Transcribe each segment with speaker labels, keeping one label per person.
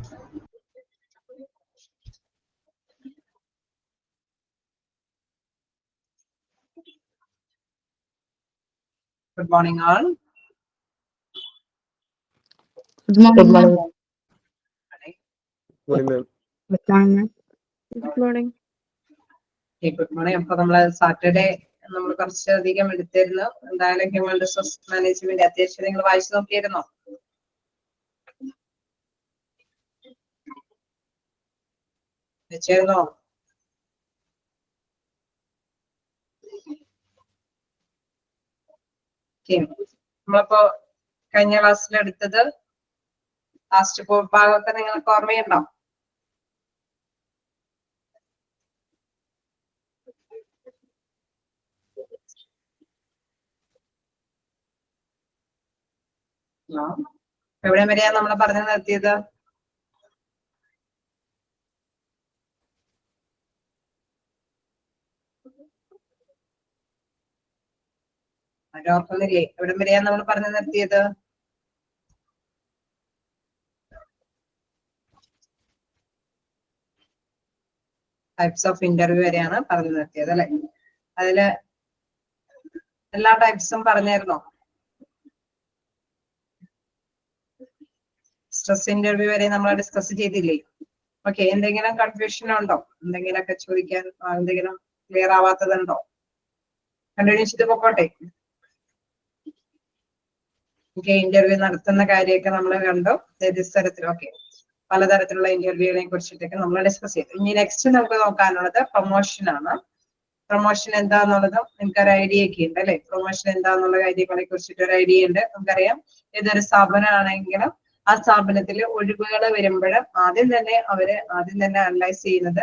Speaker 1: Good morning, all.
Speaker 2: Good morning, ma'am.
Speaker 3: Morning, ma'am.
Speaker 2: Good morning, ma'am.
Speaker 4: Good morning.
Speaker 1: Okay, good morning. അപ്പൊ നമ്മള് Saturday നമ്മൾ കുറച്ചധികം എടുത്തിരുന്നു. എന്തായാലും ഹ്യൂമൻ റിസോഴ്സ് മാനേജ്മെന്റ് അത്യാവശ്യം നിങ്ങൾ വായിച്ചു നോക്കിയിരുന്നോ? വെച്ചായിരുന്നോ? നമ്മളിപ്പോ കഴിഞ്ഞ ക്ലാസ്സിൽ എടുത്തത് ലാസ്റ്റ് ഭാഗമൊക്കെ നിങ്ങൾക്ക് ഓർമ്മയുണ്ടോ? എവിടെ വരെയാ നമ്മൾ പറഞ്ഞു നിർത്തിയത്? ഓർക്കുന്നില്ലേ? എവിടെ വരെയാ നമ്മൾ പറഞ്ഞു നിർത്തിയത്? ടൈപ്സ് ഓഫ് ഇന്റർവ്യൂ വരെയാണ് പറഞ്ഞു നിർത്തിയത് അല്ലെ? അതില് എല്ലാ ടൈപ്സും പറഞ്ഞായിരുന്നോ? സ്ട്രെസ് ഇന്റർവ്യൂ വരെ നമ്മൾ ഡിസ്കസ് ചെയ്തില്ലേ? ഓക്കെ, എന്തെങ്കിലും കൺഫ്യൂഷൻ ഉണ്ടോ? എന്തെങ്കിലുമൊക്കെ ചോദിക്കാൻ, എന്തെങ്കിലും ക്ലിയർ ആവാത്തതുണ്ടോ? കണ്ടിന്യൂ ചെയ്ത് പോക്കോട്ടെ. ഓക്കെ, ഇന്റർവ്യൂ നടത്തുന്ന കാര്യമൊക്കെ നമ്മൾ കണ്ടു. തരത്തിൽ ഓക്കെ, പലതരത്തിലുള്ള ഇന്റർവ്യൂവിനെ കുറിച്ചിട്ടൊക്കെ നമ്മൾ ഡിസ്കസ് ചെയ്തു. ഇനി നെക്സ്റ്റ് നമുക്ക് നോക്കാനുള്ളത് പ്രൊമോഷൻ ആണ്. പ്രൊമോഷൻ എന്താന്നുള്ളതും നിങ്ങൾക്ക് ഒരു ഐഡിയ ഒക്കെ ഉണ്ട് അല്ലെ? പ്രൊമോഷൻ എന്താന്നുള്ള കാര്യങ്ങളെ കുറിച്ചിട്ട് ഒരു ഐഡിയ ഉണ്ട്. നമുക്കറിയാം, ഏതൊരു സ്ഥാപനമാണെങ്കിലും ആ സ്ഥാപനത്തിൽ ഒഴിവുകൾ വരുമ്പോൾ ആദ്യം തന്നെ അനലൈസ് ചെയ്യുന്നത്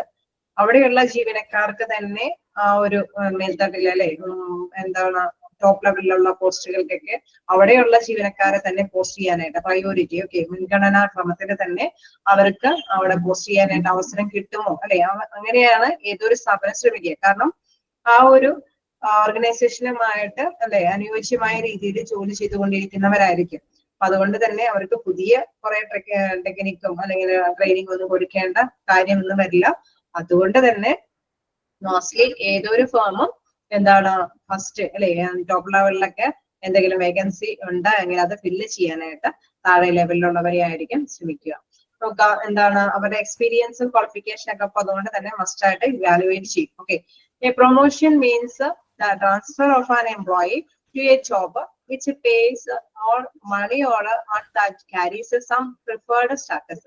Speaker 1: അവിടെയുള്ള ജീവനക്കാർക്ക് തന്നെ ആ ഒരു മേൽത്തട്ടിൽ അല്ലെ, എന്താണ് ടോപ്പ് ലെവലിലുള്ള പോസ്റ്റുകൾക്കൊക്കെ അവിടെയുള്ള ജീവനക്കാരെ തന്നെ പോസ്റ്റ് ചെയ്യാനായിട്ട് പ്രയോറിറ്റി, ഓക്കെ, മുൻഗണനാ ക്രമത്തിൽ തന്നെ അവർക്ക് അവിടെ പോസ്റ്റ് ചെയ്യാനായിട്ട് അവസരം കിട്ടുമോ അല്ലെ? അങ്ങനെയാണ് ഏതൊരു സ്ഥാപനം ശ്രമിക്കുക. കാരണം ആ ഒരു ഓർഗനൈസേഷനുമായിട്ട് അല്ലെ അനുയോജ്യമായ രീതിയിൽ ജോലി ചെയ്തുകൊണ്ടിരിക്കുന്നവരായിരിക്കും. അപ്പൊ അതുകൊണ്ട് തന്നെ അവർക്ക് പുതിയ കുറെ ടെക്നിക്കും അല്ലെങ്കിൽ ട്രെയിനിങ് ഒന്നും കൊടുക്കേണ്ട കാര്യമൊന്നും വരില്ല. അതുകൊണ്ട് തന്നെ മോസ്റ്റ്ലി ഏതൊരു ഫേമും എന്താണ് ഫസ്റ്റ് അല്ലെ ടോപ്പ് ലെവലിലൊക്കെ എന്തെങ്കിലും വേക്കൻസി ഉണ്ട് എങ്കിൽ അത് ഫില്ല് ചെയ്യാനായിട്ട് താഴെ ലെവലിലുള്ളവരെ ആയിരിക്കും ശ്രമിക്കുക. നോക്കാം എന്താണ് അവരുടെ എക്സ്പീരിയൻസും ക്വാളിഫിക്കേഷൻ ഒക്കെ. അപ്പൊ അതുകൊണ്ട് തന്നെ മസ്റ്റ് ആയിട്ട് ഇവാലുവേറ്റ് ചെയ്യും. Okay, a promotion means the transfer of an employee to a job which pays more money or that carries some preferred status.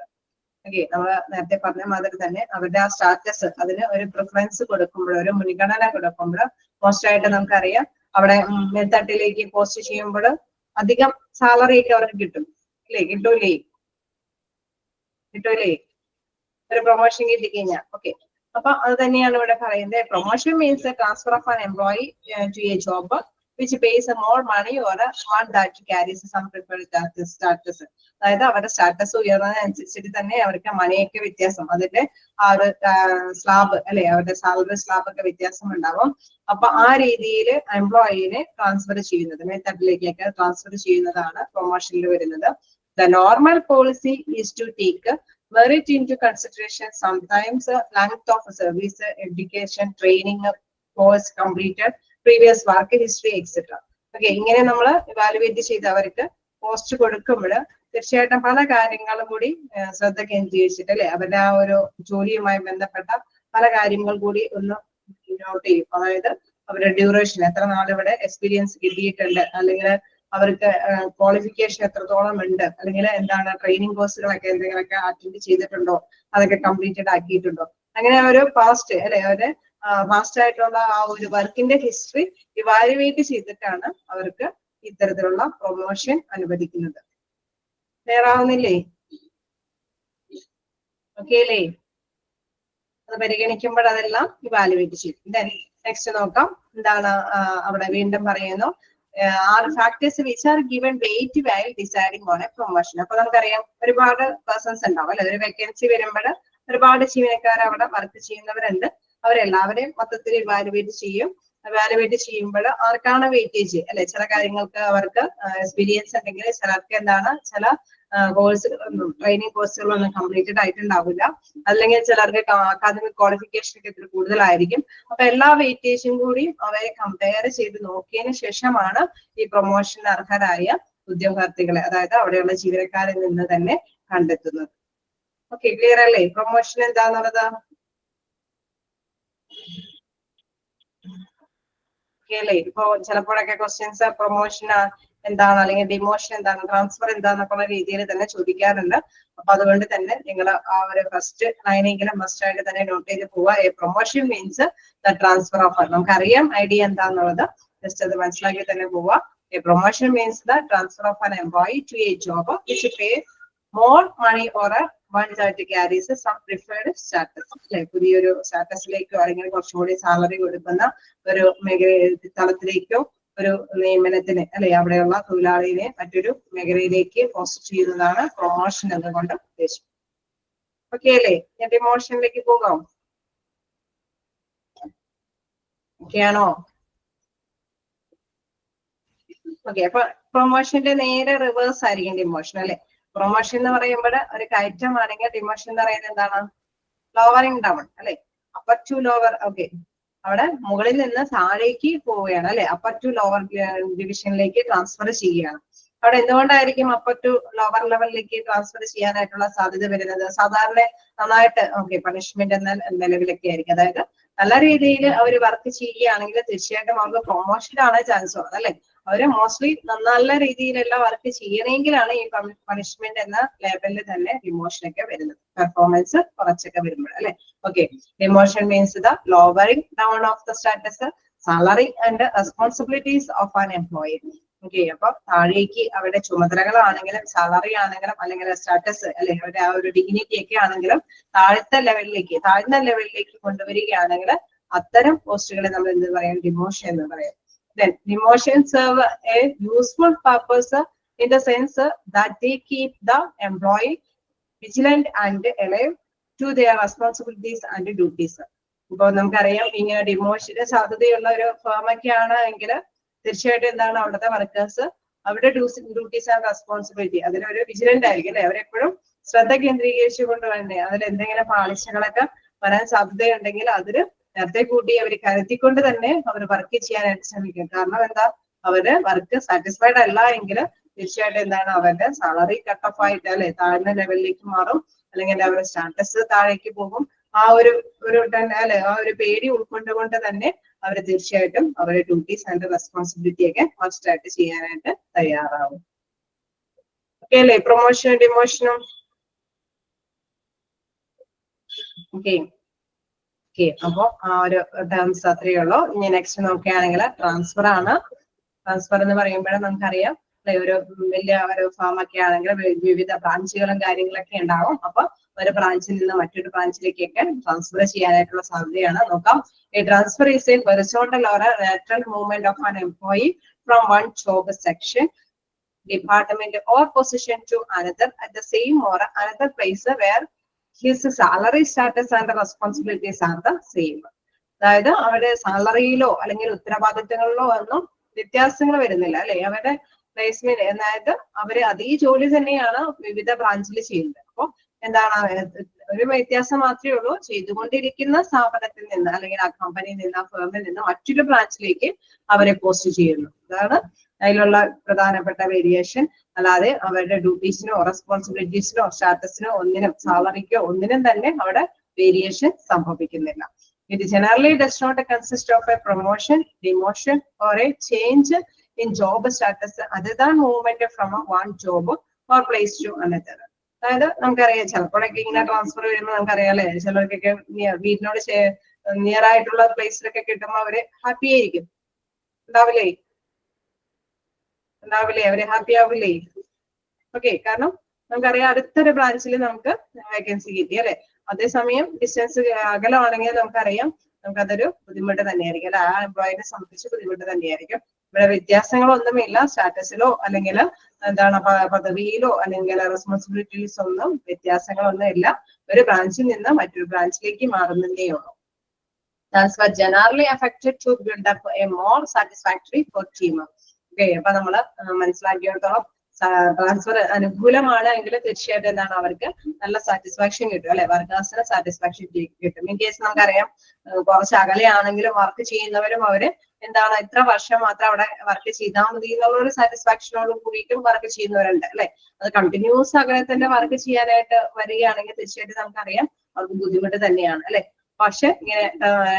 Speaker 1: Okay, നമ്മൾ നേരത്തെ പറഞ്ഞ മാതിരി തന്നെ അവരുടെ ആ സ്റ്റാറ്റസ്, അതിന് ഒരു പ്രിഫറൻസ് കൊടുക്കുമ്പോൾ, ഒരു മുൻഗണന കൊടുക്കുമ്പോൾ മോസ്റ്റ് ആയിട്ട് നമുക്കറിയാം അവിടെ മേൽത്തട്ടിലേക്ക് പോസ്റ്റ് ചെയ്യുമ്പോൾ അധികം സാലറി ഒക്കെ അവർക്ക് കിട്ടും അല്ലേ? കിട്ടൂലേ? ഒരു പ്രൊമോഷൻ കിട്ടിക്കഴിഞ്ഞാൽ. ഓക്കെ, അപ്പൊ അത് തന്നെയാണ് ഇവിടെ പറയുന്നത്. Promotion means transfer of an employee to a job which pays more money or one that carries some preferred status. അതായത് അവരുടെ സ്റ്റാറ്റസ് ഉയർന്നതിനനുസരിച്ചിട്ട് തന്നെ അവർക്ക് മണിയൊക്കെ വ്യത്യാസം, അതിന്റെ ആ ഒരു സ്ലാബ് അല്ലെ, അവരുടെ സാലറി സ്ലാബ് ഒക്കെ വ്യത്യാസം ഉണ്ടാവും. അപ്പൊ ആ രീതിയിൽ എംപ്ലോയിനെ ട്രാൻസ്ഫർ ചെയ്യുന്നത്, മേൽത്തട്ടിലേക്കൊക്കെ ട്രാൻസ്ഫർ ചെയ്യുന്നതാണ് പ്രൊമോഷനിൽ വരുന്നത്. The normal policy is to take merit into consideration, sometimes length of service, education, training, course completed, previous work history, etc. Okay, ഇങ്ങനെ നമ്മൾ ഇവാലുവേറ്റ് ചെയ്ത് അവർക്ക് പോസ്റ്റ് കൊടുക്കുമ്പോൾ തീർച്ചയായിട്ടും പല കാര്യങ്ങളും കൂടി ശ്രദ്ധ കേന്ദ്രീകരിച്ചിട്ട് അല്ലെ, അവരുടെ ആ ഒരു ജോലിയുമായി ബന്ധപ്പെട്ട പല കാര്യങ്ങൾ കൂടി ഒന്ന് നോട്ട് ചെയ്യും. അതായത് അവരുടെ ഡ്യൂറേഷൻ, എത്ര നാളിവിടെ എക്സ്പീരിയൻസ് കിട്ടിയിട്ടുണ്ട്, അല്ലെങ്കിൽ അവർക്ക് ക്വാളിഫിക്കേഷൻ എത്രത്തോളം ഉണ്ട്, അല്ലെങ്കിൽ എന്താണ് ട്രെയിനിങ് കോഴ്സുകളൊക്കെ എന്തെങ്കിലുമൊക്കെ അറ്റൻഡ് ചെയ്തിട്ടുണ്ടോ, അതൊക്കെ കംപ്ലീറ്റഡ് ആക്കിയിട്ടുണ്ടോ, അങ്ങനെ ഒരു പാസ്റ്റ് അല്ലെ അവരുടെ ഫാസ്റ്റ് ആയിട്ടുള്ള ആ ഒരു വർക്കിന്റെ ഹിസ്റ്ററി ഇവാലുവേറ്റ് ചെയ്തിട്ടാണ് അവർക്ക് ഇത്തരത്തിലുള്ള പ്രൊമോഷൻ അനുവദിക്കുന്നത്. ക്ലിയർ ആവുന്നില്ലേ? ഓക്കെ അല്ലേ? അത് പരിഗണിക്കുമ്പോൾ അതെല്ലാം ഇവാലുവേറ്റ് ചെയ്യും. ദെൻ നെക്സ്റ്റ് നോക്കാം. എന്താണ് അവിടെ വീണ്ടും പറയുന്നു, are factors which are given weight while deciding on a promotion. അപ്പൊ നമുക്കറിയാം ഒരുപാട് പേഴ്സൺസ് ഉണ്ടാവും അല്ലെ, ഒരു വേക്കൻസി വരുമ്പോൾ ഒരുപാട് ജീവനക്കാർ അവിടെ വർക്ക് ചെയ്യുന്നവരുണ്ട്. അവരെല്ലാവരെയും മൊത്തത്തിൽ ഇവാലുവേറ്റ് ചെയ്യും. ഇവാലുവേറ്റ് ചെയ്യുമ്പോൾ ആർക്കാണ് വെയിറ്റേജ് അല്ലെ, ചില കാര്യങ്ങൾക്ക് അവർക്ക് എക്സ്പീരിയൻസ് ഉണ്ടെങ്കിൽ ചിലർക്ക് എന്താണ് ചില കോഴ്സുകളൊന്നും ട്രെയിനിങ് കോഴ്സുകളൊന്നും കംപ്ലീറ്റഡ് ആയിട്ടുണ്ടാവില്ല. അല്ലെങ്കിൽ ചിലർക്ക് അക്കാദമിക് ക്വാളിഫിക്കേഷൻ ഒക്കെ ഇതിൽ കൂടുതലായിരിക്കും. അപ്പൊ എല്ലാ വെയിറ്റേജും കൂടി അവരെ കമ്പയർ ചെയ്ത് നോക്കിയതിനു ശേഷമാണ് ഈ പ്രൊമോഷന് അർഹരായ ഉദ്യോഗാർത്ഥികളെ, അതായത് അവിടെയുള്ള ജീവനക്കാരിൽ നിന്ന് തന്നെ കണ്ടെത്തുന്നത്. ഓക്കെ, ക്ലിയർ അല്ലേ? പ്രൊമോഷൻ എന്താന്നുള്ളത് അല്ലേ? ഇപ്പൊ ചിലപ്പോഴൊക്കെ ക്വസ്റ്റ്യൻസ് പ്രൊമോഷൻ എന്താണ്, അല്ലെങ്കിൽ ഡിമോഷൻ എന്താണ്, ട്രാൻസ്ഫർ എന്താന്നൊക്കെയുള്ള രീതിയിൽ തന്നെ ചോദിക്കാറുണ്ട്. അപ്പൊ അതുകൊണ്ട് തന്നെ നിങ്ങൾ ആ ഒരു ഫസ്റ്റ് ലൈനെങ്കിലും മസ്റ്റ് ആയിട്ട് തന്നെ നോട്ട് ചെയ്ത് പോവുക. A promotion means the transfer of, നമുക്കറിയാം ഐഡിയ എന്താന്നുള്ളത്, ജസ്റ്റ് അത് മനസ്സിലാക്കി തന്നെ പോവുക. A promotion means the transfer of an employee to a job which pay more money or one that carries some preferred status. അല്ലെ, പുതിയൊരു സ്റ്റാറ്റസിലേക്കോ അല്ലെങ്കിൽ കുറച്ചുകൂടി സാലറി കൊടുക്കുന്ന ഒരു തലത്തിലേക്കോ ഒരു നിയമനത്തിന് അല്ലെ അവിടെയുള്ള തൊഴിലാളിയെ മറ്റൊരു മേഖലയിലേക്ക് പോസ്റ്റ് ചെയ്യുന്നതാണ് പ്രൊമോഷൻ എന്നുകൊണ്ട് ഉദ്ദേശിക്കുന്നത്. ഓക്കെ അല്ലേ? ഞാൻ ഡിമോഷനിലേക്ക് പോകാം. ഓക്കെ ആണോ? ഓക്കെ, അപ്പൊ പ്രൊമോഷന്റെ നേരെ റിവേഴ്സ് ആയിരിക്കും ഡിമോഷൻ അല്ലെ. പ്രൊമോഷൻ എന്ന് പറയുമ്പോൾ ഒരു കയറ്റമാണെങ്കിൽ ഡിമോഷൻ എന്ന് പറയുന്നത് എന്താണ്? ലോവറിംഗ് ഡൗൺ അല്ലെ, അപ്പർ ടു ലോവർ. ഓക്കെ, അവിടെ മുകളിൽ നിന്ന് താഴേക്ക് പോവുകയാണ് അല്ലെ, അപ്പർ ടു ലോവർ ഡിവിഷനിലേക്ക് ട്രാൻസ്ഫർ ചെയ്യുകയാണ്. അവിടെ എന്തുകൊണ്ടായിരിക്കും അപ്പർ ടു ലോവർ ലെവലിലേക്ക് ട്രാൻസ്ഫർ ചെയ്യാനായിട്ടുള്ള സാധ്യത വരുന്നത്? സാധാരണ നന്നായിട്ട് പണിഷ്മെന്റ് എന്ന നിലവിലൊക്കെ ആയിരിക്കും. അതായത് നല്ല രീതിയിൽ അവർ വർക്ക് ചെയ്യുകയാണെങ്കിൽ തീർച്ചയായിട്ടും അവർക്ക് പ്രൊമോഷനാണ് ചാൻസ് ഉള്ളത് അല്ലെ. അവര് മോസ്റ്റ്ലി നല്ല രീതിയിലുള്ള വർക്ക് ചെയ്യണമെങ്കിലാണ് ഈ പണിഷ്മെന്റ് എന്ന ലെവലിൽ തന്നെ ഡിമോഷനൊക്കെ വരുന്നത്, പെർഫോമൻസ് കുറച്ചൊക്കെ വരുമ്പോൾ അല്ലെ. Okay, demotion means the lowering down of the status, salary and responsibilities of an employee. Okay, അപ്പൊ താഴേക്ക് അവരുടെ ചുമതലകളാണെങ്കിലും സാലറി ആണെങ്കിലും അല്ലെങ്കിൽ സ്റ്റാറ്റസ് അല്ലെ അവരുടെ ആ ഒരു ഡിഗ്നിറ്റി ഒക്കെ ആണെങ്കിലും താഴ്ന്ന ലെവലിലേക്ക് കൊണ്ടുവരികയാണെങ്കിൽ അത്തരം പോസ്റ്റുകളെ നമ്മൾ എന്ത് പറയാം? ഡിമോഷൻ എന്ന് പറയാം. Then demotion serve a useful purpose in the sense that they keep the employee vigilant and alive to their responsibilities and duties. ഇപ്പൊ നമുക്കറിയാം ഇങ്ങനെ ഡിമോഷന് സാധ്യതയുള്ള ഒരു ഫേമൊക്കെ ആണ് എങ്കിൽ തീർച്ചയായിട്ടും എന്താണ് അവിടുത്തെ വർക്കേഴ്സ് അവരുടെ ഡ്യൂട്ടീസ് ആൻഡ് റെസ്പോൺസിബിലിറ്റി അതിലൊരു വിജിലന്റ് ആയിരിക്കും അല്ലെ. അവരെപ്പോഴും ശ്രദ്ധ കേന്ദ്രീകരിച്ചുകൊണ്ട് തന്നെ അതിൽ എന്തെങ്കിലും പാളിച്ചകളൊക്കെ വരാൻ സാധ്യതയുണ്ടെങ്കിൽ അതിൽ നേരത്തെ കൂട്ടി അവർ കരുതിക്കൊണ്ട് തന്നെ അവർ വർക്ക് ചെയ്യാനായിട്ട് ശ്രമിക്കും. കാരണം എന്താ, അവര് വർക്ക് സാറ്റിസ്ഫൈഡ് അല്ല എങ്കിൽ തീർച്ചയായിട്ടും എന്താണ് അവരുടെ സാലറി കട്ട് ഓഫ് ആയിട്ട് അല്ലെ താഴ്ന്ന ലെവലിലേക്ക് മാറും, അല്ലെങ്കിൽ അവരുടെ സ്റ്റാറ്റസ് താഴേക്ക് പോകും. ആ ഒരു അല്ലെ ആ ഒരു പേടി ഉൾക്കൊണ്ടുകൊണ്ട് തന്നെ അവർ തീർച്ചയായിട്ടും അവരുടെ ഡ്യൂട്ടീസ് ആൻഡ് റെസ്പോൺസിബിലിറ്റി ഒക്കെ മസ്റ്റ് ആയിട്ട് ചെയ്യാനായിട്ട് തയ്യാറാവും. ഓക്കെ അല്ലെ? പ്രൊമോഷനും ഡിമോഷനും. ഓക്കെ, അപ്പൊ ആ ഒരു ടേംസ് അത്രയേ ഉള്ളൂ. ഇനി നെക്സ്റ്റ് നോക്കുകയാണെങ്കിൽ ട്രാൻസ്ഫർ ആണ്. ട്രാൻസ്ഫർ എന്ന് പറയുമ്പോൾ നമുക്കറിയാം ഒരു വലിയ ഒരു ഫാം ഒക്കെ ആണെങ്കിൽ വിവിധ ബ്രാഞ്ചുകളും കാര്യങ്ങളൊക്കെ ഉണ്ടാവും. അപ്പൊ ഒരു ബ്രാഞ്ചിൽ നിന്ന് മറ്റൊരു ബ്രാഞ്ചിലേക്കൊക്കെ ട്രാൻസ്ഫർ ചെയ്യാനായിട്ടുള്ള സാധ്യതയാണ്. നോക്കാം. A transfer is a horizontal or a lateral movement of an employee from one job section, department or position to another at the same or another place where his salary status and responsibilities are the same. അതായത് അവരുടെ സാലറിയിലോ അല്ലെങ്കിൽ ഉത്തരവാദിത്തങ്ങളിലോ ഒന്നും വ്യത്യാസങ്ങൾ വരുന്നില്ല അല്ലെ. അവരുടെ placement അതായത് അവര് അതേ ജോലി തന്നെയാണ് വിവിധ ബ്രാഞ്ചിൽ ചെയ്യുന്നത്. അപ്പൊ എന്താണ് ഒരു വ്യത്യാസം മാത്രമേ ഉള്ളൂ, ചെയ്തുകൊണ്ടിരിക്കുന്ന സ്ഥാപനത്തിൽ നിന്ന് അല്ലെങ്കിൽ ആ കമ്പനിയിൽ നിന്ന് ആ ഫേമിൽ നിന്ന് മറ്റൊരു ബ്രാഞ്ചിലേക്ക് അവരെ പോസ്റ്റ് ചെയ്യുന്നു. അതാണ് അതിലുള്ള പ്രധാനപ്പെട്ട വേരിയേഷൻ. അല്ലാതെ അവരുടെ ഡ്യൂട്ടീസിനോ റെസ്പോൺസിബിലിറ്റീസിനോ സ്റ്റാറ്റസിനോ ഒന്നിനും സാലറിക്കോ ഒന്നിനും തന്നെ അവിടെ വേരിയേഷൻ സംഭവിക്കുന്നില്ല. It generally does not consist of a promotion, demotion or a change in job status other than movement from one job or place to another. അതായത് നമുക്കറിയാം ചിലപ്പോഴൊക്കെ ഇങ്ങനെ ട്രാൻസ്ഫർ വരുമ്പോൾ നമുക്കറിയാം അല്ലെ, ചിലർക്കൊക്കെ വീടിനോട് നിയർ ആയിട്ടുള്ള പ്ലേസിലൊക്കെ കിട്ടുമ്പോൾ അവര് ഹാപ്പി ആയിരിക്കും. ഉണ്ടാവില്ലേ അവര് ഹാപ്പി ആവില്ലേ? ഓക്കെ, കാരണം നമുക്കറിയാം അടുത്തൊരു ബ്രാഞ്ചിൽ നമുക്ക് വേക്കൻസി കിട്ടി അല്ലെ. അതേസമയം ഡിസ്റ്റൻസ് അകലമാണെങ്കിൽ നമുക്കറിയാം നമുക്കതൊരു ബുദ്ധിമുട്ട് തന്നെയായിരിക്കും അല്ലെ. ആ എംപ്ലോയിനെ സംബന്ധിച്ച് ബുദ്ധിമുട്ട് തന്നെയായിരിക്കും. ഇവിടെ വ്യത്യാസങ്ങളൊന്നുമില്ല, സ്റ്റാറ്റസിലോ അല്ലെങ്കിൽ എന്താണ് പദവിയിലോ അല്ലെങ്കിൽ റെസ്പോൺസിബിലിറ്റീസ് ഒന്നും വ്യത്യാസങ്ങളൊന്നും ഇല്ല. ഒരു ബ്രാഞ്ചിൽ നിന്ന് മറ്റൊരു ബ്രാഞ്ചിലേക്ക് മാറുന്നതേ ഉള്ളൂ. That's what generally affected to build up a more satisfactory for team. Okay, അപ്പൊ നമ്മള് മനസ്സിലാക്കിയിടത്തോളം ട്രാൻസ്ഫർ അനുകൂലമാണ് എങ്കിൽ തീർച്ചയായിട്ടും എന്താണ് അവർക്ക് നല്ല സാറ്റിസ്ഫാക്ഷൻ കിട്ടും അല്ലെ, വർക്കേഴ്സിന് സാറ്റിസ്ഫാക്ഷൻ കിട്ടും. ഇൻ കേസ് നമുക്കറിയാം കുറച്ച് അകലെയാണെങ്കിലും വർക്ക് ചെയ്യുന്നവരും അവര് എന്താണ് ഇത്ര വർഷം മാത്രം അവിടെ വർക്ക് ചെയ്താൽ മതി എന്നുള്ള ഒരു സാറ്റിസ്ഫാക്ഷനോട് കൂടിയിട്ടും വർക്ക് ചെയ്യുന്നവരുണ്ട് അല്ലെ. അത് കണ്ടിന്യൂസ് അങ്ങനെ തന്നെ വർക്ക് ചെയ്യാനായിട്ട് വരികയാണെങ്കിൽ തീർച്ചയായിട്ടും നമുക്കറിയാം അവർക്ക് ബുദ്ധിമുട്ട് തന്നെയാണ് അല്ലെ. പക്ഷെ ഇങ്ങനെ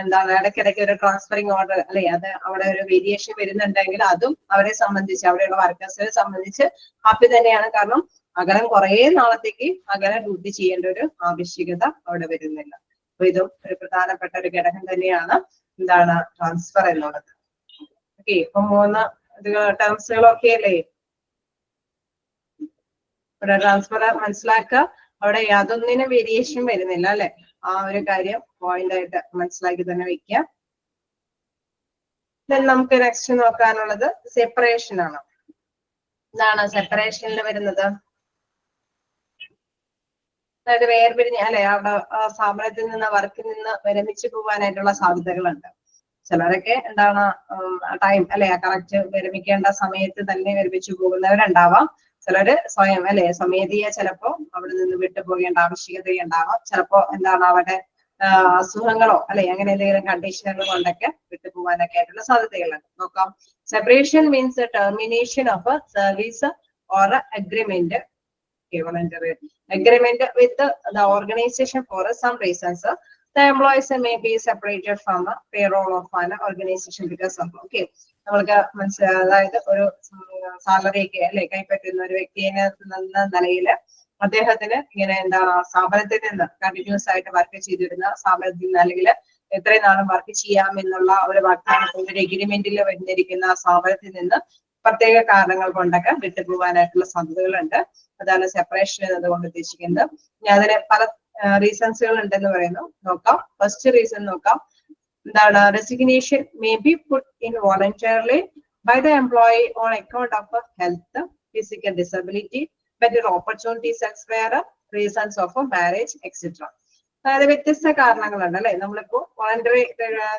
Speaker 1: എന്താണ് ഇടയ്ക്കിടയ്ക്ക് ഒരു ട്രാൻസ്ഫറിങ് ഓർഡർ അല്ലെ, അത് അവിടെ ഒരു വേരിയേഷൻ വരുന്നുണ്ടെങ്കിൽ അതും അവരെ സംബന്ധിച്ച് അവിടെയുള്ള വർക്കേഴ്സിനെ സംബന്ധിച്ച് ഹാപ്പി തന്നെയാണ്. കാരണം അകലം കുറെ നാളത്തേക്ക് അകലം ഡ്യൂട്ടി ചെയ്യേണ്ട ഒരു ആവശ്യകത അവിടെ വരുന്നില്ല. അപ്പൊ ഇതും ഒരു പ്രധാനപ്പെട്ട ഒരു ഘടകം തന്നെയാണ് എന്താണ് ട്രാൻസ്ഫർ എന്നുള്ളത്. ഓക്കെ, ഇപ്പൊ 3 ടേംസുകളൊക്കെ അല്ലേ ഇവിടെ ട്രാൻസ്ഫർ മനസ്സിലാക്കുക. അവിടെ യാതൊന്നിനും വേരിയേഷൻ വരുന്നില്ല അല്ലെ, ആ ഒരു കാര്യം പോയിന്റ് ആയിട്ട് മനസ്സിലാക്കി തന്നെ വെക്കുക. നമുക്ക് നെക്സ്റ്റ് നോക്കാനുള്ളത് സെപ്പറേഷൻ ആണ്. എന്താണ് സെപ്പറേഷനിൽ വരുന്നത്? അതായത് വേർപിരിഞ്ഞ് അല്ലെ, അവിടെ സ്ഥാപനത്തിൽ നിന്ന് വർക്കിൽ നിന്ന് വിരമിച്ചു പോകാനായിട്ടുള്ള സാധ്യതകളുണ്ട്. ചിലരൊക്കെ എന്താണ് ടൈം അല്ലെ കറക്റ്റ് വിരമിക്കേണ്ട സമയത്ത് തന്നെ വിരമിച്ചു പോകുന്നവരുണ്ടാവാം. ചിലര് സ്വയം അല്ലെ സ്വമേധയ ചിലപ്പോ അവിടെ നിന്ന് വിട്ടുപോകേണ്ട ആവശ്യകത ഉണ്ടാവാം. ചിലപ്പോ എന്താണ് അവിടെ അസുഖങ്ങളോ അല്ലെ അങ്ങനെ എന്തെങ്കിലും കണ്ടീഷനുകൾ കൊണ്ടൊക്കെ വിട്ടുപോകാനൊക്കെ ആയിട്ടുള്ള സാധ്യതകളുണ്ട്. നോക്കാം. Separation means termination of service or agreement voluntary agreement with the organization for some reasons. The employees may be separated from the payroll of an organization because of okay. നമ്മൾക്ക് അതായത് ഒരു സാലറി ഒക്കെ അല്ലെ കൈപ്പറ്റുന്ന ഒരു വ്യക്തിയെ നിലയിൽ അദ്ദേഹത്തിന് ഇങ്ങനെ എന്താണ് സ്ഥാപനത്തിൽ നിന്ന് കണ്ടിന്യൂസ് ആയിട്ട് വർക്ക് ചെയ്തിരുന്ന സ്ഥാപനത്തിൽ നിന്ന് അല്ലെങ്കിൽ എത്രയും നാളും വർക്ക് ചെയ്യാമെന്നുള്ള ഒരു വാഗ്ദാനത്തിന്റെ ഒരു എഗ്രിമെന്റിൽ വന്നിരിക്കുന്ന സ്ഥാപനത്തിൽ നിന്ന് പ്രത്യേക കാരണങ്ങൾ കൊണ്ടൊക്കെ വിട്ടുപോകാനായിട്ടുള്ള സാധ്യതകളുണ്ട്. അതാണ് സെപ്പറേഷൻ എന്നതുകൊണ്ട് ഉദ്ദേശിക്കുന്നത്. ഞാൻ അതിന് പല റീസൺസുകൾ ഉണ്ടെന്ന് പറയുന്നു. നോക്കാം. ഫസ്റ്റ് റീസൺ നോക്കാം. എന്താണ് resignation may be put in voluntarily by the employee on account of health, physical disability, better opportunities expire, reasons of marriage etcetera. അതായത് വ്യത്യസ്ത കാരണങ്ങളുണ്ട് അല്ലെ. നമ്മളിപ്പോ വോളണ്ടറി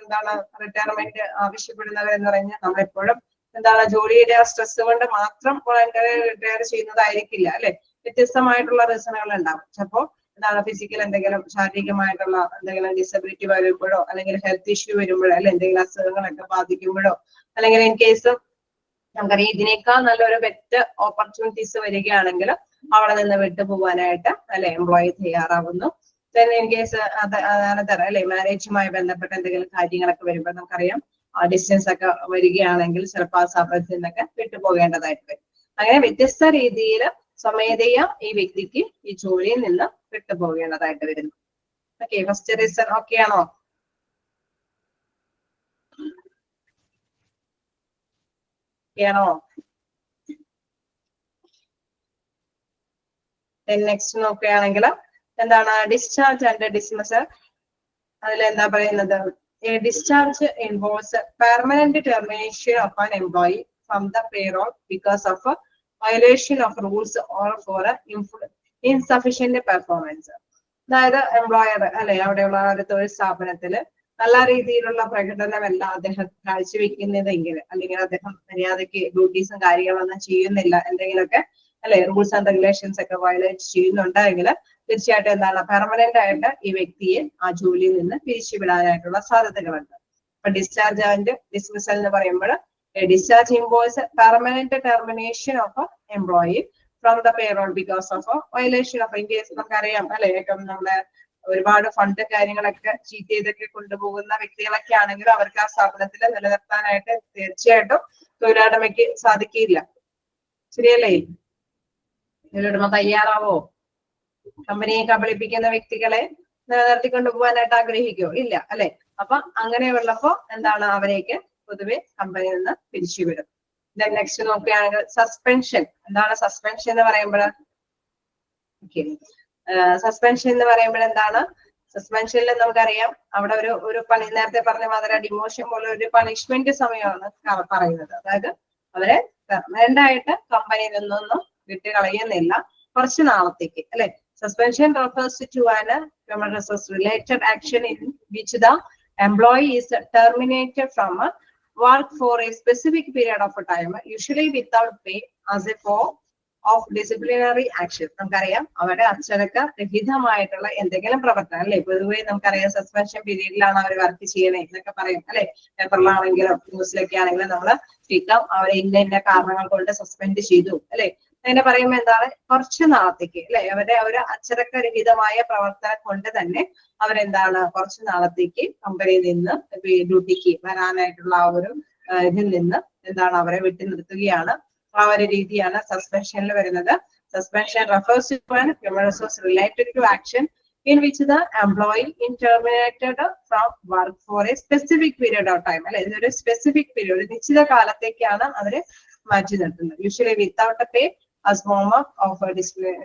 Speaker 1: എന്താണ് റിട്ടയർമെന്റ് ആവശ്യപ്പെടുന്നവരെന്ന് പറഞ്ഞാൽ നമ്മളെപ്പോഴും എന്താണ് ജോലിയുടെ സ്ട്രെസ് കൊണ്ട് മാത്രം വോളണ്ടറി റിട്ടയർ ചെയ്യുന്നതായിരിക്കില്ല അല്ലെ. വ്യത്യസ്തമായിട്ടുള്ള റീസണുകൾ ഉണ്ടാവും. ചിലപ്പോ എന്താണ് ഫിസിക്കൽ എന്തെങ്കിലും ശാരീരികമായിട്ടുള്ള എന്തെങ്കിലും ഡിസബിലിറ്റി വരുമ്പോഴോ അല്ലെങ്കിൽ ഹെൽത്ത് ഇഷ്യൂ വരുമ്പോഴോ അല്ലെ എന്തെങ്കിലും അസുഖങ്ങളൊക്കെ ബാധിക്കുമ്പോഴോ അല്ലെങ്കിൽ ഇൻ കേസ് നമുക്കറിയാം ഇതിനേക്കാൾ നല്ലൊരു ബെറ്റർ ഓപ്പർച്യൂണിറ്റീസ് വരികയാണെങ്കിൽ അവിടെ നിന്ന് വിട്ടുപോകാനായിട്ട് അല്ലെ എംപ്ലോയി തയ്യാറാവുന്നു. ഇൻ കേസ് അനന്തരം അല്ലെ മാരേജുമായി ബന്ധപ്പെട്ട എന്തെങ്കിലും കാര്യങ്ങളൊക്കെ വരുമ്പോൾ നമുക്കറിയാം ഡിസ്റ്റൻസ് ഒക്കെ വരികയാണെങ്കിൽ ചിലപ്പോൾ ആ സ്ഥാപനത്തിൽ നിന്നൊക്കെ വിട്ടുപോകേണ്ടതായിട്ട് വരും. അങ്ങനെ വ്യത്യസ്ത രീതിയിൽ സ്വമേധയ ഈ വ്യക്തിക്ക് ഈ ജോലിയിൽ നിന്ന് വിട്ടുപോകേണ്ടതായിട്ട് വരുന്നു. ഓക്കെ, ഫസ്റ്റ് റീസൺ ഓക്കെ ആണോ? ആണോ? നെക്സ്റ്റ് നോക്കുകയാണെങ്കിൽ എന്താണ് ഡിസ്ചാർജ് ആൻഡ് ഡിസ്മിസൽ. അതിലെന്താ പറയുന്നത്? A discharge involves a permanent termination of an employee from the payroll because of a violation of rules or for insufficient performance. അതായത് എംപ്ലോയർ അല്ലെ അവിടെയുള്ള ഒരു തൊഴിൽ സ്ഥാപനത്തില് നല്ല രീതിയിലുള്ള പ്രകടനമല്ല അദ്ദേഹം കാഴ്ചവെക്കുന്നതെങ്കിൽ അല്ലെങ്കിൽ അദ്ദേഹം മര്യാദയ്ക്ക് ഡ്യൂട്ടീസും കാര്യങ്ങളൊന്നും ചെയ്യുന്നില്ല, എന്തെങ്കിലുമൊക്കെ അല്ലെ റൂൾസ് ആൻഡ് റെഗുലേഷൻസ് ഒക്കെ വയലേറ്റ് ചെയ്യുന്നുണ്ടെങ്കിൽ തീർച്ചയായിട്ടും എന്താണ് പെർമനന്റ് ആയിട്ട് ഈ വ്യക്തിയെ ആ ജോലിയിൽ നിന്ന് പിരിച്ചുവിടാനായിട്ടുള്ള സാധ്യതകളുണ്ട്. അപ്പൊ ഡിസ്ചാർജ് ആൻഡ് ഡിസ്മിസൽ എന്ന് പറയുമ്പോൾ discharge involves permanent termination of employee from the payroll because of violation of in case നമുക്കറിയാം അല്ലെ നമ്മുടെ ഒരുപാട് ഫണ്ട് കാര്യങ്ങളൊക്കെ ചീറ്റ് ചെയ്തൊക്കെ കൊണ്ടുപോകുന്ന വ്യക്തികളൊക്കെ ആണെങ്കിലും അവർക്ക് ആ സ്ഥാപനത്തിൽ നിലനിർത്താനായിട്ട് തീർച്ചയായിട്ടും തൊഴിലുടമയ്ക്ക് സാധിക്കില്ല. ശരിയല്ലേ? തൊഴിലുടമ തയ്യാറാവോ? കമ്പനിയെ കബളിപ്പിക്കുന്ന വ്യക്തികളെ നിലനിർത്തിക്കൊണ്ടു പോകാനായിട്ട് ആഗ്രഹിക്കുമോ? ഇല്ല അല്ലെ. അപ്പൊ അങ്ങനെയുള്ളപ്പോ എന്താണ് അവരെയൊക്കെ പൊതുവെ കമ്പനിയിൽ നിന്ന് പിരിച്ചുവിടും. നെക്സ്റ്റ് നോക്കുകയാണെങ്കിൽ സസ്പെൻഷൻ. എന്താണ് സസ്പെൻഷൻ എന്ന് പറയുമ്പോൾ? സസ്പെൻഷൻ എന്ന് പറയുമ്പോൾ എന്താണ്? സസ്പെൻഷനിൽ നമുക്കറിയാം അവിടെ ഒരു പണി നേരത്തെ പറഞ്ഞ മാതിരി ഡിമോഷൻ പോലെ ഒരു പണിഷ്മെന്റ് സമയമാണ് പറയുന്നത്. അതായത് അവരെ പെർമനന്റ് ആയിട്ട് കമ്പനിയിൽ നിന്നൊന്നും വിട്ടുകളയുന്നില്ല, കുറച്ച് നാളത്തേക്ക് അല്ലെ. Suspension refers to an related action in which the employee is terminated from work for a specific period of time, usually without pay, as a for of disciplinary action. നമുക്കറിയാം അവരുടെ അച്ചടക്ക രഹിതമായിട്ടുള്ള എന്തെങ്കിലും പ്രവർത്തനം അല്ലെ. പൊതുവെ നമുക്കറിയാം സസ്പെൻഷൻ പീരീഡിലാണ് അവർ വർക്ക് ചെയ്യണേ എന്നൊക്കെ പറയും അല്ലെ. പേപ്പറിലാണെങ്കിലും ന്യൂസിലൊക്കെ ആണെങ്കിലും നമ്മൾ കേൾക്കാം അവരെ ഇന്ന കാരണങ്ങൾ കൊണ്ട് സസ്പെൻഡ് ചെയ്തു അല്ലെ. അങ്ങനെ പറയുമ്പോൾ എന്താണ് കുറച്ചു നാളത്തേക്ക് അല്ലെ അവരുടെ ഒരു അച്ചടക്കരഹിതമായ പ്രവർത്തനം കൊണ്ട് തന്നെ അവരെന്താണ് കുറച്ചു നാളത്തേക്ക് കമ്പനിയിൽ നിന്ന് ഡ്യൂട്ടിക്ക് വരാനായിട്ടുള്ള ആ ഒരു ഇതിൽ നിന്ന് എന്താണ് അവരെ വിട്ടു നിർത്തുകയാണ്. ആ ഒരു രീതിയാണ് സസ്പെൻഷനിൽ വരുന്നത്. Suspension refers to an human resource related to action in which the employee is terminated from work for a specific period of time. അല്ലെ ഇതൊരു സ്പെസിഫിക് പീരീഡ് ഒരു നിശ്ചിത കാലത്തേക്കാണ് അവരെ മാറ്റി നിർത്തുന്നത്. Usually without A pay as form of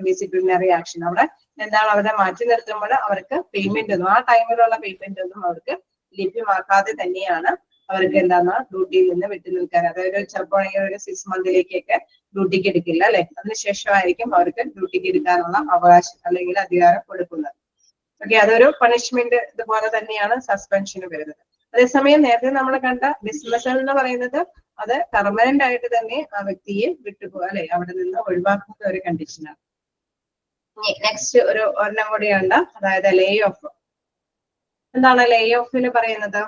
Speaker 1: disciplinary action. അവിടെ എന്താണ് അവരെ മാറ്റി നിർത്തുമ്പോൾ അവർക്ക് പേയ്മെന്റ് ഒന്നും ആ ടൈമിലുള്ള പേയ്മെന്റ് ഒന്നും അവർക്ക് ലഭ്യമാക്കാതെ തന്നെയാണ് അവർക്ക് എന്താണ് ഡ്യൂട്ടിയിൽ നിന്ന് വിട്ടു നിൽക്കാൻ. അതായത് ചിലപ്പോൾ ഒരു 6 മന്തിലേക്കൊക്കെ ഡ്യൂട്ടിക്ക് എടുക്കില്ല അല്ലെ. അതിനുശേഷമായിരിക്കും അവർക്ക് ഡ്യൂട്ടിക്ക് എടുക്കാനുള്ള അവകാശം അല്ലെങ്കിൽ അധികാരം കൊടുക്കുന്നത്. ഓക്കെ, അതൊരു പണിഷ്മെന്റ് ഇതുപോലെ തന്നെയാണ് സസ്പെൻഷന് വരുന്നത്. അതേസമയം നേരത്തെ നമ്മൾ കണ്ട ഡിസ്മിസൽ എന്ന് പറയുന്നത് അത് പെർമനന്റ് ആയിട്ട് തന്നെ ആ വ്യക്തിയെ വിട്ടുപോകുക അല്ലെ, അവിടെ നിന്ന് ഒഴിവാക്കുന്ന ഒരു കണ്ടീഷനാണ്. നെക്സ്റ്റ് ഒരെണ്ണം കൂടിയുണ്ട്, അതായത് ലേ ഓഫ്. എന്താണ് ലേ ഓഫിൽ പറയുന്നത്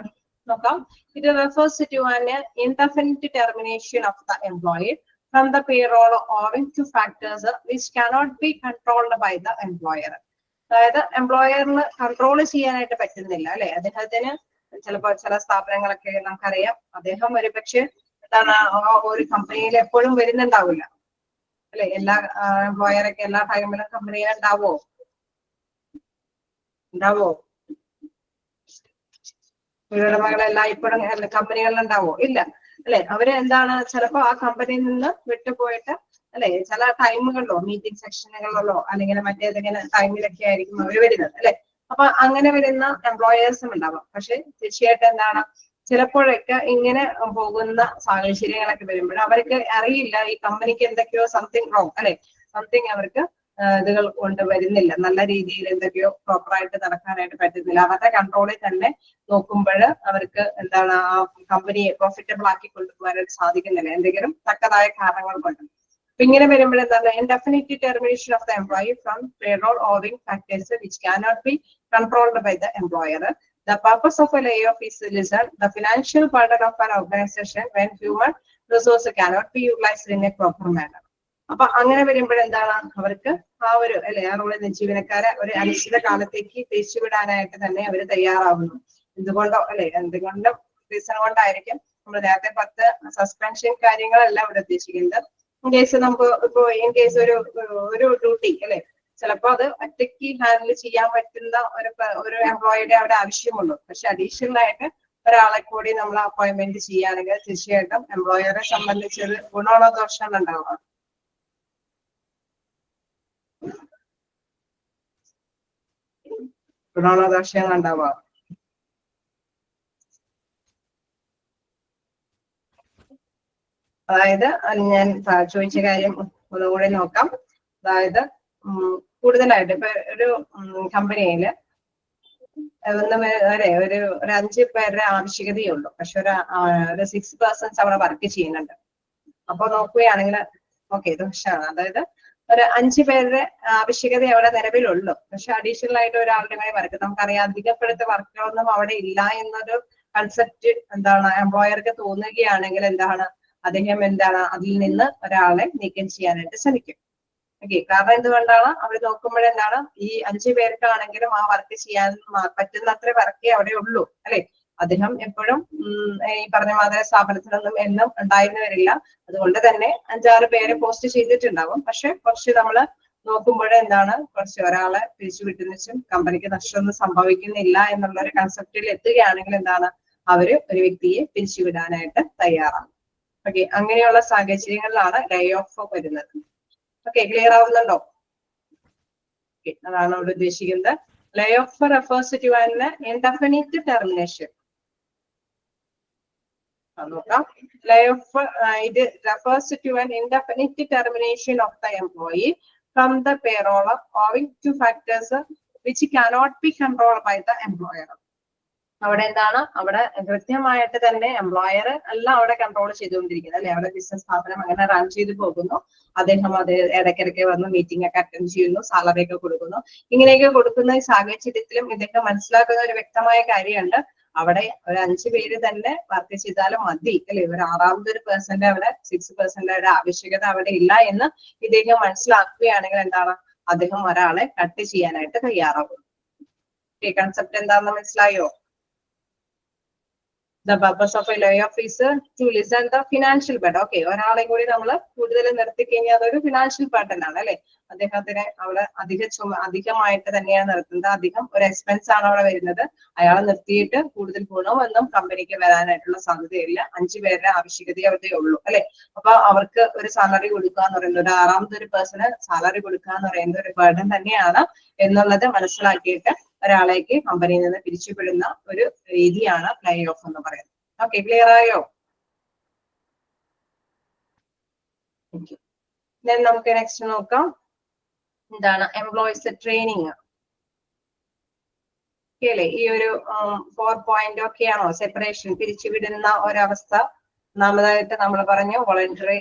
Speaker 1: നോക്കാം. It refers to an indefinite termination of the employee from the payroll owing to factors which cannot be controlled by the employer. അതായത് എംപ്ലോയറിന് കൺട്രോൾ ചെയ്യാനായിട്ട് പറ്റുന്നില്ല അല്ലെ. അദ്ദേഹത്തിന് ചിലപ്പോൾ ചില സ്ഥാപനങ്ങളൊക്കെ നമുക്കറിയാം അദ്ദേഹം ഒരു പക്ഷെ എന്താണ് ഒരു കമ്പനിയിൽ എപ്പോഴും വരുന്നുണ്ടാവില്ല അല്ലെ. എല്ലാ എംപ്ലോയറൊക്കെ എല്ലാ ടൈമിലും കമ്പനിയിൽ ഉണ്ടാവോ തൊഴിലുടമകളെല്ലാം ഇപ്പോഴും കമ്പനികളിൽ ഉണ്ടാവോ? ഇല്ല അല്ലെ. അവര് എന്താണ് ചിലപ്പോ ആ കമ്പനിയിൽ നിന്ന് വിട്ടുപോയിട്ട് അല്ലെ ചില ടൈമുകളിലോ മീറ്റിംഗ് സെക്ഷനുകളിലോ അല്ലെങ്കിൽ മറ്റേതെങ്കിലും ടൈമിലൊക്കെ ആയിരിക്കും അവർ വരുന്നത് അല്ലെ. അപ്പൊ അങ്ങനെ വരുന്ന എംപ്ലോയേഴ്സും ഉണ്ടാവാം. പക്ഷെ തീർച്ചയായിട്ടും എന്താണ് ചിലപ്പോഴൊക്കെ ഇങ്ങനെ പോകുന്ന സാഹചര്യങ്ങളൊക്കെ വരുമ്പോൾ അവർക്ക് അറിയില്ല ഈ കമ്പനിക്ക് എന്തൊക്കെയോ സംതിങ് റോങ് അല്ലെ, സംതിങ് അവർക്ക് ഇതുകൾ കൊണ്ട് വരുന്നില്ല, നല്ല രീതിയിൽ എന്തൊക്കെയോ പ്രോപ്പറായിട്ട് നടക്കാനായിട്ട് പറ്റുന്നില്ല. അവരുടെ കൺട്രോളിൽ തന്നെ നോക്കുമ്പോൾ അവർക്ക് എന്താണ് ആ കമ്പനിയെ പ്രോഫിറ്റബിൾ ആക്കി കൊണ്ടുപോകാനായിട്ട് സാധിക്കുന്നില്ല എന്തെങ്കിലും തക്കതായ കാരണങ്ങൾ കൊണ്ട്. ഇങ്ങനെ വരുമ്പോൾ എന്താണ് indefinite termination of the employee from payroll owing factors which cannot be controlled by the employer. The purpose of a layoff is to lessen the financial burden of an organization when human resources cannot be utilized in a proper manner. അപ്പൊ അങ്ങനെ വരുമ്പോൾ എന്താണ് അവർക്ക് ആ ഒരു അല്ലെ ആ ജീവനക്കാരെ ഒരു അനിശ്ചിത കാലത്തേക്ക് പിരിച്ചുവിടാനായിട്ട് തന്നെ അവർ തയ്യാറാവുന്നു. എന്തുകൊണ്ടോ അല്ലെ എന്തുകൊണ്ടും റീസൺ കൊണ്ടായിരിക്കും നമ്മൾ നേരത്തെ 10 സസ്പെൻഷൻ കാര്യങ്ങളല്ല ഇവിടെ ഉദ്ദേശിക്കുന്നത്. ഇൻ കേസ് നമുക്ക് ഇപ്പോ ഇൻ കേസ് ഒരു ഡ്യൂട്ടി അല്ലെ ചിലപ്പോ അത് ഒറ്റയ്ക്ക് ഹാൻഡിൽ ചെയ്യാൻ പറ്റുന്ന ഒരു എംപ്ലോയിയുടെ അവിടെ ആവശ്യമുള്ളൂ. പക്ഷെ അഡീഷണൽ ആയിട്ട് ഒരാളെ കൂടി നമ്മൾ അപ്പോയിന്റ്മെന്റ് ചെയ്യുകയാണെങ്കിൽ തീർച്ചയായിട്ടും എംപ്ലോയറെ സംബന്ധിച്ചത് ഗുണമുള്ള ദോഷം ഉണ്ടാവുക. ഗുണമുള്ള ദോഷങ്ങൾ ഉണ്ടാവുക. അതായത് ഞാൻ ചോദിച്ച കാര്യം ഒന്നുകൂടി നോക്കാം. അതായത് കൂടുതലായിട്ട് ഇപ്പൊ ഒരു കമ്പനിയില് ഒരു 5 പേരുടെ ആവശ്യകതയുള്ളൂ. പക്ഷെ ഒരു 6 പേഴ്സൺസ് അവിടെ വർക്ക് ചെയ്യുന്നുണ്ട്. അപ്പൊ നോക്കുകയാണെങ്കിൽ ഓക്കെ ദോഷമാണ്. അതായത് ഒരു 5 പേരുടെ ആവശ്യകത അവിടെ നിലവിലുള്ളൂ. പക്ഷെ അഡീഷണൽ ആയിട്ട് ഒരാളുടെ മേലെ വർക്ക് നമുക്കറിയാം അധികപ്പെടുത്ത വർക്കുകളൊന്നും അവിടെ ഇല്ല എന്നൊരു കൺസെപ്റ്റ് എന്താണ് എംപ്ലോയർക്ക് തോന്നുകയാണെങ്കിൽ എന്താണ് അദ്ദേഹം എന്താണ് അതിൽ നിന്ന് ഒരാളെ നീക്കം ചെയ്യാനായിട്ട് ശ്രമിക്കും. ഓക്കെ, കാരണം എന്തുകൊണ്ടാണ് അവർ നോക്കുമ്പോഴെന്താണ് ഈ 5 പേർക്കാണെങ്കിലും ആ വർക്ക് ചെയ്യാൻ പറ്റുന്ന അത്ര വർക്കേ അവിടെ ഉള്ളൂ അല്ലെ. അദ്ദേഹം എപ്പോഴും ഈ പറഞ്ഞ മാതിരി സ്ഥാപനത്തിലൊന്നും എന്നും ഉണ്ടായിരുന്നു വരില്ല. അതുകൊണ്ട് തന്നെ 5-6 പേരെ പോസ്റ്റ് ചെയ്തിട്ടുണ്ടാവും. പക്ഷെ കുറച്ച് നമ്മള് നോക്കുമ്പോഴെന്താണ് കുറച്ച് ഒരാളെ പിരിച്ചു വിട്ടുവെച്ചും കമ്പനിക്ക് നഷ്ടമൊന്നും സംഭവിക്കുന്നില്ല എന്നുള്ള ഒരു കൺസെപ്റ്റിൽ എത്തുകയാണെങ്കിൽ എന്താണ് അവര് ഒരു വ്യക്തിയെ പിരിച്ചുവിടാനായിട്ട് തയ്യാറാണ്. ഓക്കെ, അങ്ങനെയുള്ള സാഹചര്യങ്ങളിലാണ് ലേ ഓഫ് വരുന്നത്. ഓക്കെ, ക്ലിയർ ആവുന്നുണ്ടോ? അതാണ് ഇവിടെ ഉദ്ദേശിക്കുന്നത്. Lay off refers to an indefinite termination. നോക്കാം. ലേ ഓഫ് ഇത് refers to an indefinite termination of the employee from the payroll owing to factors which cannot be controlled by the employer. അവിടെ എന്താണ്, അവിടെ കൃത്യമായിട്ട് തന്നെ എംപ്ലോയർ എല്ലാം അവിടെ control ചെയ്തുകൊണ്ടിരിക്കുന്നത് അല്ലെ. അവിടെ ബിസിനസ് സ്ഥാപനം അങ്ങനെ റൺ ചെയ്തു പോകുന്നു. അദ്ദേഹം അത് ഇടയ്ക്കിടയ്ക്ക് വന്ന് മീറ്റിംഗ് ഒക്കെ അറ്റൻഡ് ചെയ്യുന്നു, സാലറി ഒക്കെ കൊടുക്കുന്നു. ഇങ്ങനെയൊക്കെ കൊടുക്കുന്ന ഈ സാഹചര്യത്തിലും ഇതൊക്കെ മനസ്സിലാക്കുന്ന ഒരു വ്യക്തമായ കാര്യമുണ്ട്. അവിടെ ഒരു 5 പേര് തന്നെ വർക്ക് ചെയ്താലും മതി അല്ലെ. ഒരു 6ാമത് ഒരു പേഴ്സന്റെ അവിടെ 6% ആവശ്യകത അവിടെ ഇല്ല എന്ന് ഇദ്ദേഹം മനസ്സിലാക്കുകയാണെങ്കിൽ എന്താണ്, അദ്ദേഹം ഒരാളെ കട്ട് ചെയ്യാനായിട്ട് തയ്യാറാകും. കൺസെപ്റ്റ് എന്താണെന്ന് മനസ്സിലായോ? The purpose of a layoff is to listen the financial burden. Okay, ഒരാളെ കൂടി നമ്മൾ കൂടുതൽ നിർത്തി കഴിഞ്ഞാൽ അതൊരു ഫിനാൻഷ്യൽ ബർഡൻ ആണ് അല്ലെ. അദ്ദേഹത്തിന് അവിടെ അധികമായിട്ട് തന്നെയാണ് നിർത്തുന്നത്. അധികം ഒരു എക്സ്പെൻസ് ആണ് അവിടെ വരുന്നത്. അയാളെ നിർത്തിയിട്ട് കൂടുതൽ ഗുണമൊന്നും കമ്പനിക്ക് വരാനായിട്ടുള്ള സാധ്യതയില്ല. 5 പേരുടെ ആവശ്യകത അവരുടെ ഉള്ളൂ അല്ലെ. അപ്പൊ അവർക്ക് ഒരു സാലറി കൊടുക്കുക എന്ന് പറയുന്നത്, ഒരു 6ാമത് ഒരു പേഴ്സണ് സാലറി കൊടുക്കുക എന്ന് പറയുന്നത് ഒരു ബർഡൻ തന്നെയാണ് എന്നുള്ളത് മനസ്സിലാക്കിയിട്ട് ഒരാളേക്ക് കമ്പനിയിൽ നിന്ന് പിരിച്ചുവിടുന്ന ഒരു രീതിയാണ് ലേ ഓഫ് എന്ന് പറയുന്നത്. ഓക്കെ, ക്ലിയർ ആയോ? നമുക്ക് നെക്സ്റ്റ് നോക്കാം. എന്താണ് എംപ്ലോയീസ് ട്രെയിനിങ്. അല്ലേ, ഈ ഒരു 4 പോയിന്റ് ഒക്കെയാണോ സെപ്പറേഷൻ, പിരിച്ചുവിടുന്ന ഒരവസ്ഥ. ഒന്നാമതായിട്ട് നമ്മൾ പറഞ്ഞു വോളണ്ടറി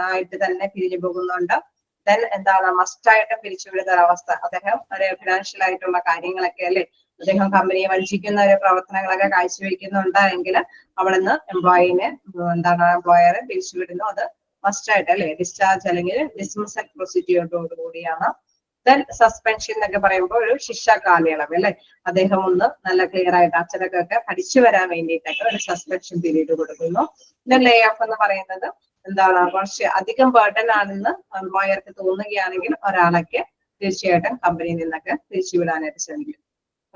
Speaker 1: ആയിട്ട് തന്നെ പിരിഞ്ഞു പോകുന്നുണ്ട്. ദെൻ എന്താണ് മസ്റ്റ് ആയിട്ട് പിരിച്ചുവിടുന്ന ഒരവസ്ഥ. അദ്ദേഹം ഒരു ഫിനാൻഷ്യൽ ആയിട്ടുള്ള കാര്യങ്ങളൊക്കെ അല്ലെ, അദ്ദേഹം കമ്പനിയെ വഞ്ചിക്കുന്ന ഒരു പ്രവർത്തനങ്ങളൊക്കെ കാഴ്ചവെക്കുന്നുണ്ടെങ്കിൽ അവിടെ നിന്ന് എംപ്ലോയിനെ എന്താണ് എംപ്ലോയറെ പിരിച്ചുവിടുന്നു. അത് മസ്റ്റ് ആയിട്ട് അല്ലെ, ഡിസ്ചാർജ് അല്ലെങ്കിൽ ഡിസ്മിസൽ പ്രൊസീജിയറോട് കൂടിയാണ്. ദെൻ സസ്പെൻഷൻ എന്നൊക്കെ പറയുമ്പോൾ ഒരു ശിക്ഷ കാലയളവ് അല്ലെ. അദ്ദേഹം ഒന്ന് നല്ല ക്ലിയർ ആയിട്ട് അച്ഛനൊക്കെ പഠിച്ചു വരാൻ വേണ്ടിയിട്ടൊക്കെ ഒരു സസ്പെൻഷൻ പീരീഡ് കൊടുക്കുന്നു. ദെൻ ലേ ഓഫ് എന്ന് പറയുന്നത് എന്താണ്, കുറച്ച് അധികം ബർഡൻ ആണെന്ന് എംപ്ലോയർക്ക് തോന്നുകയാണെങ്കിൽ ഒരാളൊക്കെ തീർച്ചയായിട്ടും കമ്പനിയിൽ നിന്നൊക്കെ തിരിച്ചുവിടാനായിട്ട് ശ്രമിക്കും.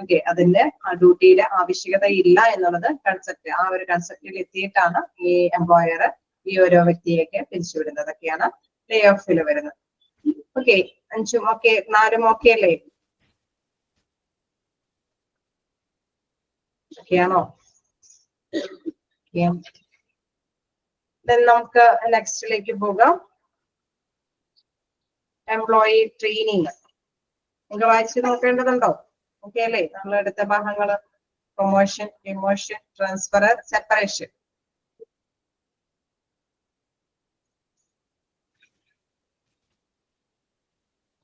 Speaker 1: ഓക്കെ, അതിന്റെ ഡ്യൂട്ടിയിലെ ആവശ്യകത ഇല്ല എന്നുള്ളത് കൺസെപ്റ്റ്, ആ ഒരു കൺസെപ്റ്റിൽ എത്തിയിട്ടാണ് ഈ എംപ്ലോയർ ഈ ഓരോ വ്യക്തിയൊക്കെ പിരിച്ചുവിടുന്നത്. അതൊക്കെയാണ് ലേ ഓഫിൽ വരുന്നത്. ഓക്കെ, 5ഉം ഓക്കെ, 4ഉം ഓക്കെ അല്ലേ? ഓക്കെയാണോ? നമുക്ക് നെക്സ്റ്റിലേക്ക് പോകാം. എംപ്ലോയി ട്രെയിനിങ് നിങ്ങൾ വായിച്ച് നോക്കേണ്ടതുണ്ടോ? ഓക്കെ അല്ലേ? നമ്മൾ എടുത്ത ഭാഗങ്ങള് പ്രൊമോഷൻ, ഡിമോഷൻ, ട്രാൻസ്ഫർ, സെപ്പറേഷൻ.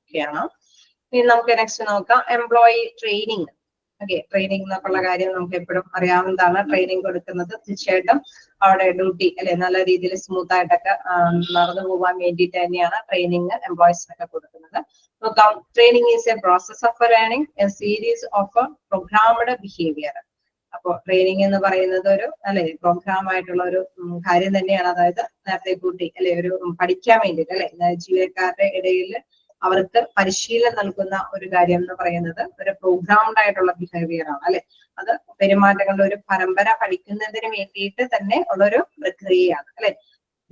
Speaker 1: ഓക്കെയാണോ? ഇനി നമുക്ക് നെക്സ്റ്റ് നോക്കാം എംപ്ലോയി ട്രെയിനിങ്. ഓക്കെ, ട്രെയിനിങ് എന്നൊക്കെയുള്ള കാര്യം നമുക്ക് എപ്പോഴും അറിയാവുന്നതാണ്. ട്രെയിനിങ് കൊടുക്കുന്നത് തീർച്ചയായിട്ടും അവിടെ ഡ്യൂട്ടി അല്ലെ നല്ല രീതിയിൽ സ്മൂത്ത് ആയിട്ടൊക്കെ നടന്നു പോകാൻ വേണ്ടിയിട്ട് തന്നെയാണ് ട്രെയിനിങ് എംപ്ലോയീസിനൊക്കെ കൊടുക്കുന്നത്. നോക്കാം, training is A process of learning A series of programmed behaviour. അപ്പൊ ട്രെയിനിങ് എന്ന് പറയുന്നത് ഒരു അല്ലെ പ്രോഗ്രാം ആയിട്ടുള്ള ഒരു കാര്യം തന്നെയാണ്. അതായത് നേരത്തെ കൂട്ടി അല്ലെ ഒരു പഠിക്കാൻ വേണ്ടിയിട്ട് അല്ലെ ജീവനക്കാരുടെ ഇടയിൽ അവർക്ക് പരിശീലനം നൽകുന്ന ഒരു കാര്യം എന്ന് പറയുന്നത് ഒരു പ്രോഗ്രാംഡ് ആയിട്ടുള്ള ബിഹേവിയർ ആണ് അല്ലെ. അത് പെരുമാറ്റങ്ങളുടെ ഒരു പരമ്പര പഠിക്കുന്നതിന് വേണ്ടിയിട്ട് തന്നെ ഉള്ളൊരു പ്രക്രിയയാണ് അല്ലെ.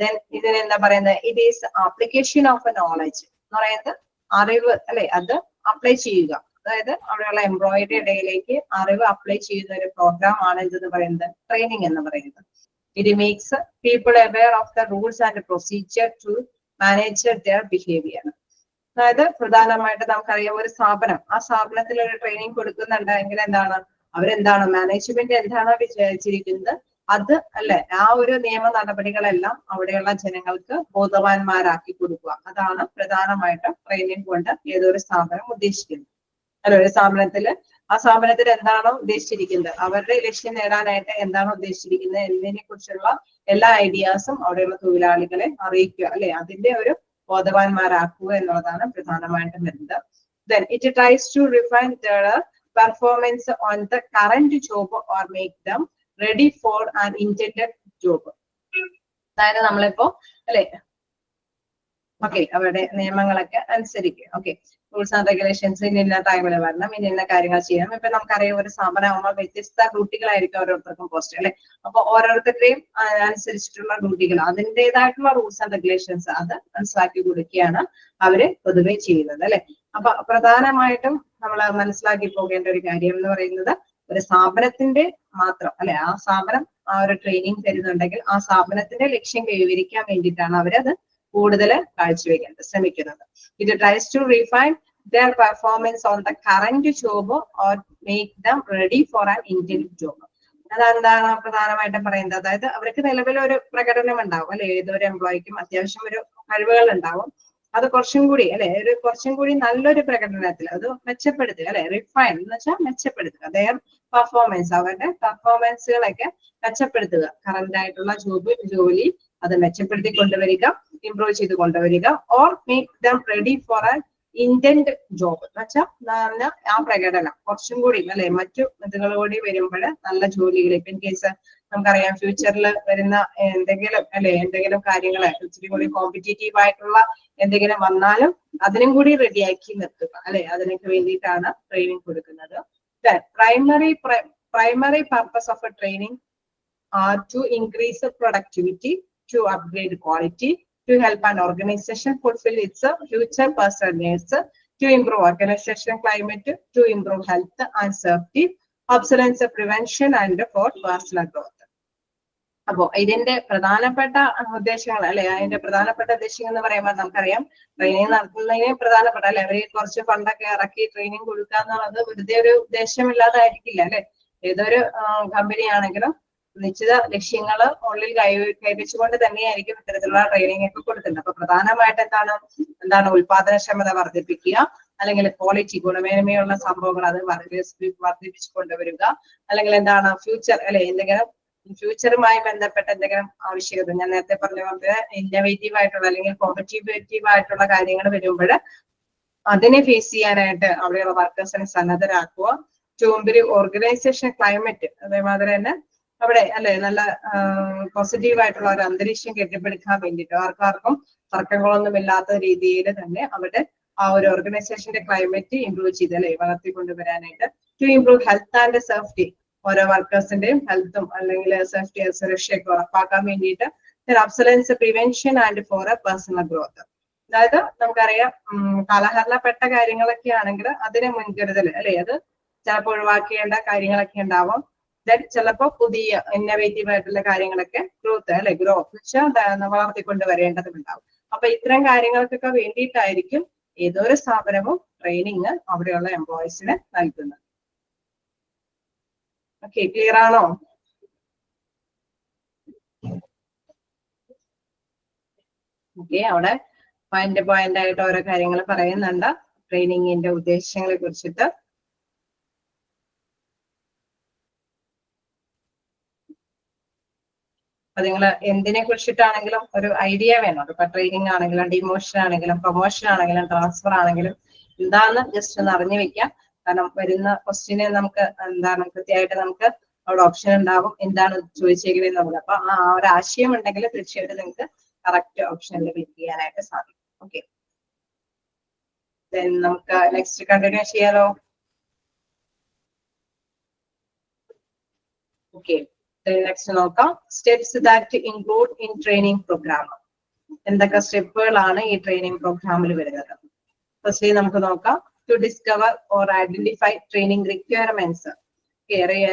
Speaker 1: ദെൻ ഇതിന് എന്താ പറയുന്നത്, it is application of A knowledge എന്ന് പറയുന്നത് അറിവ് അല്ലെ, അത് അപ്ലൈ ചെയ്യുക. അതായത് അവിടെയുള്ള എംപ്ലോയിയുടെ ഇടയിലേക്ക് അറിവ് അപ്ലൈ ചെയ്യുന്ന ഒരു പ്രോഗ്രാം ആണ് ഇതെന്ന് പറയുന്നത് ട്രെയിനിങ് എന്ന് പറയുന്നത്. It makes people aware of the rules and procedure to manage their behaviour. അതായത് പ്രധാനമായിട്ട് നമുക്കറിയാം ഒരു സ്ഥാപനം, ആ സ്ഥാപനത്തിൽ ഒരു ട്രെയിനിങ് കൊടുക്കുന്നുണ്ടെങ്കിൽ എന്താണ് അവരെന്താണ് മാനേജ്മെന്റ് എന്താണോ വിചാരിച്ചിരിക്കുന്നത് അത് അല്ലെ ആ ഒരു നിയമ നടപടികളെല്ലാം അവിടെയുള്ള ജനങ്ങൾക്ക് ബോധവാന്മാരാക്കി കൊടുക്കുക. അതാണ് പ്രധാനമായിട്ടും ട്രെയിനിങ് കൊണ്ട് ഏതൊരു സ്ഥാപനം ഉദ്ദേശിക്കുന്നത് അല്ലെ. ഒരു സ്ഥാപനത്തിൽ ആ സ്ഥാപനത്തിൽ എന്താണോ ഉദ്ദേശിച്ചിരിക്കുന്നത്, അവരുടെ ലക്ഷ്യം നേടാനായിട്ട് എന്താണോ ഉദ്ദേശിച്ചിരിക്കുന്നത് എന്നതിനെ കുറിച്ചുള്ള എല്ലാ ഐഡിയാസും അവിടെയുള്ള തൊഴിലാളികളെ അറിയിക്കുക അല്ലെ. അതിന്റെ ഒരു ബോധവാന്മാരാക്കുക എന്നുള്ളതാണ് പ്രധാനമായിട്ടും വരുന്നത്. Then it tries to refine their performance on the current job or make them ready for an intended job. അതായത് നമ്മളിപ്പോ അല്ലെ ഓക്കെ അവരുടെ നിയമങ്ങളൊക്കെ അനുസരിക്കുക. ഓക്കെ, റൂൾസ് ആൻഡ് റെഗുലേഷൻസ് ഇന്ന ടൈമിൽ വരണം, ഇന്ന കാര്യങ്ങൾ ചെയ്യണം. ഇപ്പൊ നമുക്കറിയാം ഒരു സ്ഥാപനം ആകുമ്പോൾ വ്യത്യസ്ത ഡ്യൂട്ടികളായിരിക്കും ഓരോരുത്തർക്കും പോസ്റ്റ് അല്ലെ. അപ്പൊ ഓരോരുത്തരുടെയും അനുസരിച്ചിട്ടുള്ള ഡ്യൂട്ടികൾ അതിൻ്റെതായിട്ടുള്ള റൂൾസ് ആൻഡ് റെഗുലേഷൻസ് അത് മനസ്സിലാക്കി കൊടുക്കുകയാണ് അവര് പൊതുവെ ചെയ്യുന്നത് അല്ലെ. അപ്പൊ പ്രധാനമായിട്ടും നമ്മൾ മനസ്സിലാക്കി പോകേണ്ട ഒരു കാര്യം എന്ന് പറയുന്നത് ഒരു സ്ഥാപനത്തിന്റെ മാത്രം അല്ലെ, ആ സ്ഥാപനം ആ ഒരു ട്രെയിനിങ് തരുന്നുണ്ടെങ്കിൽ ആ സ്ഥാപനത്തിന്റെ ലക്ഷ്യം കൈവരിക്കാൻ വേണ്ടിയിട്ടാണ് അവരത് കൂടുതൽ കാഴ്ചവെക്കാൻ ശ്രമിക്കുന്നത്. It tries to refine their performance on the current job or make them ready for an intended job. അതെന്താണ് പ്രധാനമായിട്ടും പറയുന്നത്? അതായത് അവർക്ക് നിലവിൽ ഒരു പ്രകടനം ഉണ്ടാവും അല്ലെ, ഏതൊരു എംപ്ലോയിക്കും അത്യാവശ്യം ഒരു കഴിവുകൾ ഉണ്ടാവും. അത് കുറച്ചും കൂടി അല്ലെ, കുറച്ചും കൂടി നല്ലൊരു പ്രകടനത്തിൽ അത് മെച്ചപ്പെടുത്തുക അല്ലെ, റിഫൈൻ എന്ന് വെച്ചാൽ മെച്ചപ്പെടുത്തുക. ദയർ പെർഫോമൻസ്, അവരുടെ പെർഫോമൻസുകളൊക്കെ മെച്ചപ്പെടുത്തുക. കറന്റ് ആയിട്ടുള്ള ജോലി അത് മെച്ചപ്പെടുത്തി കൊണ്ടുവരിക, ഇംപ്രൂവ് ചെയ്ത് കൊണ്ടുവരിക. Or make them ready for an intent job എന്ന് വെച്ചാൽ ആ പ്രകടനം കുറച്ചും കൂടി അല്ലെ മറ്റു ഇതുകളോടി വരുമ്പോൾ നല്ല ജോലികൾ. ഇപ്പൊ ഇൻ കേസ് നമുക്കറിയാം ഫ്യൂച്ചറിൽ വരുന്ന എന്തെങ്കിലും കാര്യങ്ങള് ഇച്ചിരി കൂടി കോമ്പറ്റീറ്റീവ് ആയിട്ടുള്ള എന്തെങ്കിലും വന്നാലും അതിനും കൂടി റെഡിയാക്കി നിർത്തുക അല്ലെ, അതിനൊക്കെ വേണ്ടിയിട്ടാണ് ട്രെയിനിങ് കൊടുക്കുന്നത്. primary purpose of a training are to increase the productivity, to upgrade quality, to help an organization fulfill its future personal needs, to improve organization climate, to improve health and safety, obsolescence prevention and for personal growth. അപ്പോ ഇതിന്റെ പ്രധാനപ്പെട്ട ഉദ്ദേശങ്ങൾ അല്ലെ, അതിന്റെ പ്രധാനപ്പെട്ട ഉദ്ദേശങ്ങൾ എന്ന് പറയുമ്പോൾ നമുക്കറിയാം ട്രെയിനിങ് നടത്തുന്നതിന് പ്രധാനപ്പെട്ട അല്ലെ, അവര് കുറച്ച് ഫണ്ടൊക്കെ ഇറക്കി ട്രെയിനിങ് കൊടുക്കുക എന്നുള്ളത് വെറുതെ ഒരു ഉദ്ദേശമില്ലാതായിരിക്കില്ല അല്ലെ. ഏതൊരു കമ്പനി ആണെങ്കിലും നിശ്ചിത ലക്ഷ്യങ്ങള് ഉള്ളിൽ കൈവച്ചുകൊണ്ട് തന്നെയായിരിക്കും ഇത്തരത്തിലുള്ള ട്രെയിനിങ് ഒക്കെ കൊടുക്കുന്നത്. അപ്പൊ പ്രധാനമായിട്ട് എന്താണ് ഉൽപാദനക്ഷമത വർദ്ധിപ്പിക്കുക, അല്ലെങ്കിൽ ക്വാളിറ്റി ഗുണമേന്മയുള്ള സംഭവങ്ങൾ അത് വർദ്ധിപ്പിച്ചു കൊണ്ടുവരിക, അല്ലെങ്കിൽ എന്താണ് ഫ്യൂച്ചർ അല്ലെ, എന്തെങ്കിലും ഫ്യൂച്ചറുമായി ബന്ധപ്പെട്ട എന്തെങ്കിലും ആവശ്യകത, ഞാൻ നേരത്തെ പറഞ്ഞ പോലെ ഇന്നോവേറ്റീവ് ആയിട്ടുള്ള അല്ലെങ്കിൽ കോമ്പറ്റീറ്റീവ് ആയിട്ടുള്ള കാര്യങ്ങൾ വരുമ്പോൾ അതിനെ ഫേസ് ചെയ്യാനായിട്ട് അവിടെയുള്ള വർക്കേഴ്സിനെ സന്നദ്ധരാക്കുക. ടു ഇംപ്രൂവ് ഓർഗനൈസേഷൻ ക്ലൈമറ്റ്, അതേമാതിരി തന്നെ അവിടെ അല്ലെ നല്ല പോസിറ്റീവ് ആയിട്ടുള്ള ഒരു അന്തരീക്ഷം കെട്ടിപ്പടുക്കാൻ വേണ്ടിയിട്ട് ആർക്കാർക്കും തർക്കങ്ങളൊന്നും ഇല്ലാത്ത രീതിയിൽ തന്നെ അവിടെ ആ ഒരു ഓർഗനൈസേഷന്റെ ക്ലൈമറ്റ് ഇംപ്രൂവ് ചെയ്ത് അല്ലെ വളർത്തിക്കൊണ്ടുവരാനായിട്ട്. To improve health and safety, ഓരോ വർക്കേഴ്സിന്റെയും ഹെൽത്തും അല്ലെങ്കിൽ സേഫ്റ്റി സുരക്ഷയൊക്കെ ഉറപ്പാക്കാൻ വേണ്ടിയിട്ട്. Obsolescence prevention and for a personal growth, അതായത് നമുക്കറിയാം കാലഹരണപ്പെട്ട കാര്യങ്ങളൊക്കെ ആണെങ്കിൽ അതിന് മുൻകരുതൽ അല്ലെ, അത് ചിലപ്പോൾ ഒഴിവാക്കേണ്ട കാര്യങ്ങളൊക്കെ ഉണ്ടാവും. ചിലപ്പോ പുതിയ ഇന്നോവേറ്റീവ് ആയിട്ടുള്ള കാര്യങ്ങളൊക്കെ ഗ്രോത്ത് വെച്ചാൽ വളർത്തിക്കൊണ്ട് വരേണ്ടതുണ്ടാവും. അപ്പൊ ഇത്തരം കാര്യങ്ങൾക്കൊക്കെ വേണ്ടിയിട്ടായിരിക്കും ഏതൊരു സ്ഥാപനവും ട്രെയിനിങ് അവിടെയുള്ള എംപ്ലോയീസിന് നൽകുന്നത്. ഓക്കെ, ക്ലിയർ ആണോ? ഓക്കെ, അവിടെ പോയിന്റ് ആയിട്ട് ഓരോ കാര്യങ്ങൾ പറയുന്നുണ്ട് ട്രെയിനിങ്ങിന്റെ ഉദ്ദേശങ്ങളെ കുറിച്ചിട്ട്. അപ്പൊ നിങ്ങൾ എന്തിനെ കുറിച്ചിട്ടാണെങ്കിലും ഒരു ഐഡിയ വേണം. ഇപ്പൊ ട്രെയിനിങ് ആണെങ്കിലും ഡിമോഷൻ ആണെങ്കിലും പ്രൊമോഷൻ ആണെങ്കിലും ട്രാൻസ്ഫർ ആണെങ്കിലും എന്താന്ന് ജസ്റ്റ് ഒന്ന് അറിഞ്ഞു വെക്കാം. കാരണം വരുന്ന ക്വസ്റ്റ്യന് നമുക്ക് എന്താണ് കൃത്യമായിട്ട് നമുക്ക് അവിടെ ഓപ്ഷൻ ഉണ്ടാവും എന്താണ് ചോദിച്ചേക്കുന്നത് നമ്മൾ. അപ്പൊ ആ ഒരു ആശയം ഉണ്ടെങ്കിൽ തീർച്ചയായിട്ടും നിങ്ങൾക്ക് കറക്റ്റ് ഓപ്ഷനിൽ ക്ലിക്ക് ചെയ്യാനായിട്ട് സാധിക്കും. ഓക്കെ, നമുക്ക് നെക്സ്റ്റ് കണ്ടിന്യൂ ചെയ്യാലോ. ഓക്കെ, നെക്സ്റ്റ് നോക്കാം. Steps that include in training program. എന്തൊക്കെ സ്റ്റെപ്പുകളാണ് ഈ ട്രെയിനിങ് പ്രോഗ്രാമിൽ വരുന്നത്? ഫസ്റ്റ്ലി നമുക്ക് നോക്കാം. To discover or identify training requirements.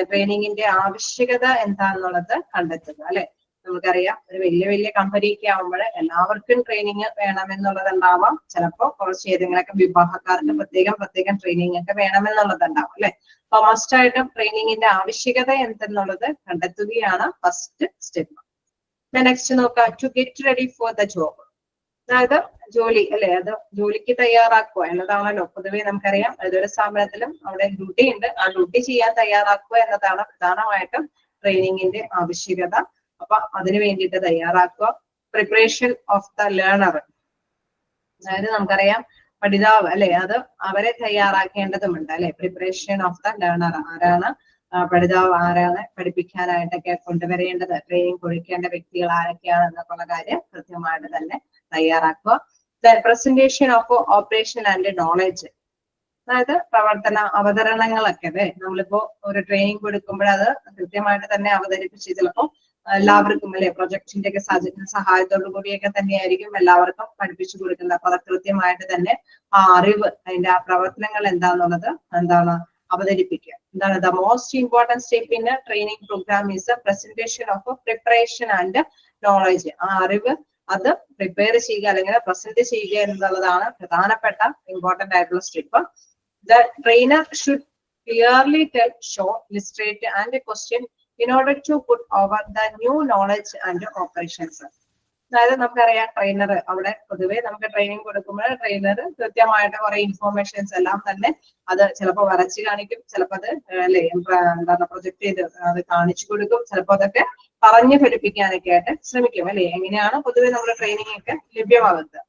Speaker 1: ട്രെയിനിങ്ങിന്റെ ആവശ്യകത എന്താണെന്നുള്ളത് കണ്ടെത്തുക അല്ലെ. നമുക്കറിയാം ഒരു വലിയ കമ്പനിയൊക്കെ ആവുമ്പോൾ എല്ലാവർക്കും ട്രെയിനിങ് വേണമെന്നുള്ളത് ഉണ്ടാവാം. ചിലപ്പോൾ കുറച്ച് ഏതെങ്കിലുമൊക്കെ വിഭാഗക്കാർക്ക് പ്രത്യേകം ട്രെയിനിങ് ഒക്കെ വേണമെന്നുള്ളതുണ്ടാവും അല്ലെ. അപ്പൊ മസ്റ്റ് ആയിട്ടും ട്രെയിനിങ്ങിന്റെ ആവശ്യകത എന്തെന്നുള്ളത് കണ്ടെത്തുകയാണ് ഫസ്റ്റ് സ്റ്റെപ്പ്. നെക്സ്റ്റ് നോക്കാം. To get ready for the job, അതായത് ജോലി അല്ലെ, അത് ജോലിക്ക് തയ്യാറാക്കുക എന്നതാണല്ലോ പൊതുവെ നമുക്കറിയാം. ഏതൊരു സ്ഥാപനത്തിലും അവിടെ ഡ്യൂട്ടി ഉണ്ട്, ആ ഡ്യൂട്ടി ചെയ്യാൻ തയ്യാറാക്കുക എന്നതാണ് പ്രധാനമായിട്ടും ട്രെയിനിങ്ങിന്റെ ആവശ്യകത. അപ്പൊ അതിനു വേണ്ടിയിട്ട് തയ്യാറാക്കുക. പ്രിപ്പറേഷൻ ഓഫ് ദ ലേണർ, അതായത് നമുക്കറിയാം പഠിതാവ് അല്ലെ, അത് അവരെ തയ്യാറാക്കേണ്ടതുണ്ട് അല്ലെ. പ്രിപ്പറേഷൻ ഓഫ് ദ ലേണർ, ആരാണ് പഠിതാവ്, ആരാണ് പഠിപ്പിക്കാനായിട്ടൊക്കെ കൊണ്ടുവരേണ്ടത്, ട്രെയിനിങ് കൊടുക്കേണ്ട വ്യക്തികൾ ആരൊക്കെയാണ് എന്നൊക്കെയുള്ള കാര്യം കൃത്യമായിട്ട് തന്നെ തയ്യാറാക്കുക. Presentation of operation and knowledge, അതായത് പ്രവർത്തന അവതരണങ്ങളൊക്കെ അല്ലെ. നമ്മളിപ്പോ ഒരു ട്രെയിനിങ് കൊടുക്കുമ്പോൾ അത് കൃത്യമായിട്ട് തന്നെ അവതരിപ്പിച്ച് ചിലപ്പോൾ എല്ലാവർക്കും അല്ലെ പ്രൊജക്ടിന്റെ ഒക്കെ സഹായത്തോടു കൂടിയൊക്കെ തന്നെയായിരിക്കും എല്ലാവർക്കും പഠിപ്പിച്ചു കൊടുക്കുന്നത്. അപ്പൊ അത് കൃത്യമായിട്ട് തന്നെ ആ അറിവ്, അതിന്റെ ആ പ്രവർത്തനങ്ങൾ എന്താന്നുള്ളത് അവതരിപ്പിക്കുക. എന്താണ് the most important step in training programme is presentation of preparation and knowledge. ആ അറിവ് അത് പ്രിപ്പയർ ചെയ്യുക അല്ലെങ്കിൽ പ്രസന്റ് ചെയ്യുക എന്നുള്ളതാണ് പ്രധാനപ്പെട്ട ഇമ്പോർട്ടന്റ് ആയിട്ടുള്ള step. The trainer should clearly tell, show, illustrate and question in order to put over the new knowledge and operations. അതായത് നമുക്കറിയാം ട്രെയിനർ അവിടെ പൊതുവെ നമുക്ക് ട്രെയിനിങ് കൊടുക്കുമ്പോൾ ട്രെയിനർ കൃത്യമായിട്ട് കുറെ ഇൻഫോർമേഷൻസ് എല്ലാം തന്നെ അത് ചിലപ്പോൾ വരച്ച് കാണിക്കും, ചിലപ്പോൾ അത് അല്ലെ എന്താണ് പ്രൊജക്ട് ചെയ്ത് അത് കാണിച്ചു കൊടുക്കും, ചിലപ്പോൾ അതൊക്കെ പറഞ്ഞു ഫലിപ്പിക്കാനൊക്കെ ആയിട്ട് ശ്രമിക്കും അല്ലെ. എങ്ങനെയാണ് പൊതുവെ നമ്മുടെ ട്രെയിനിങ് ഒക്കെ ലഭ്യമാകുന്നത്.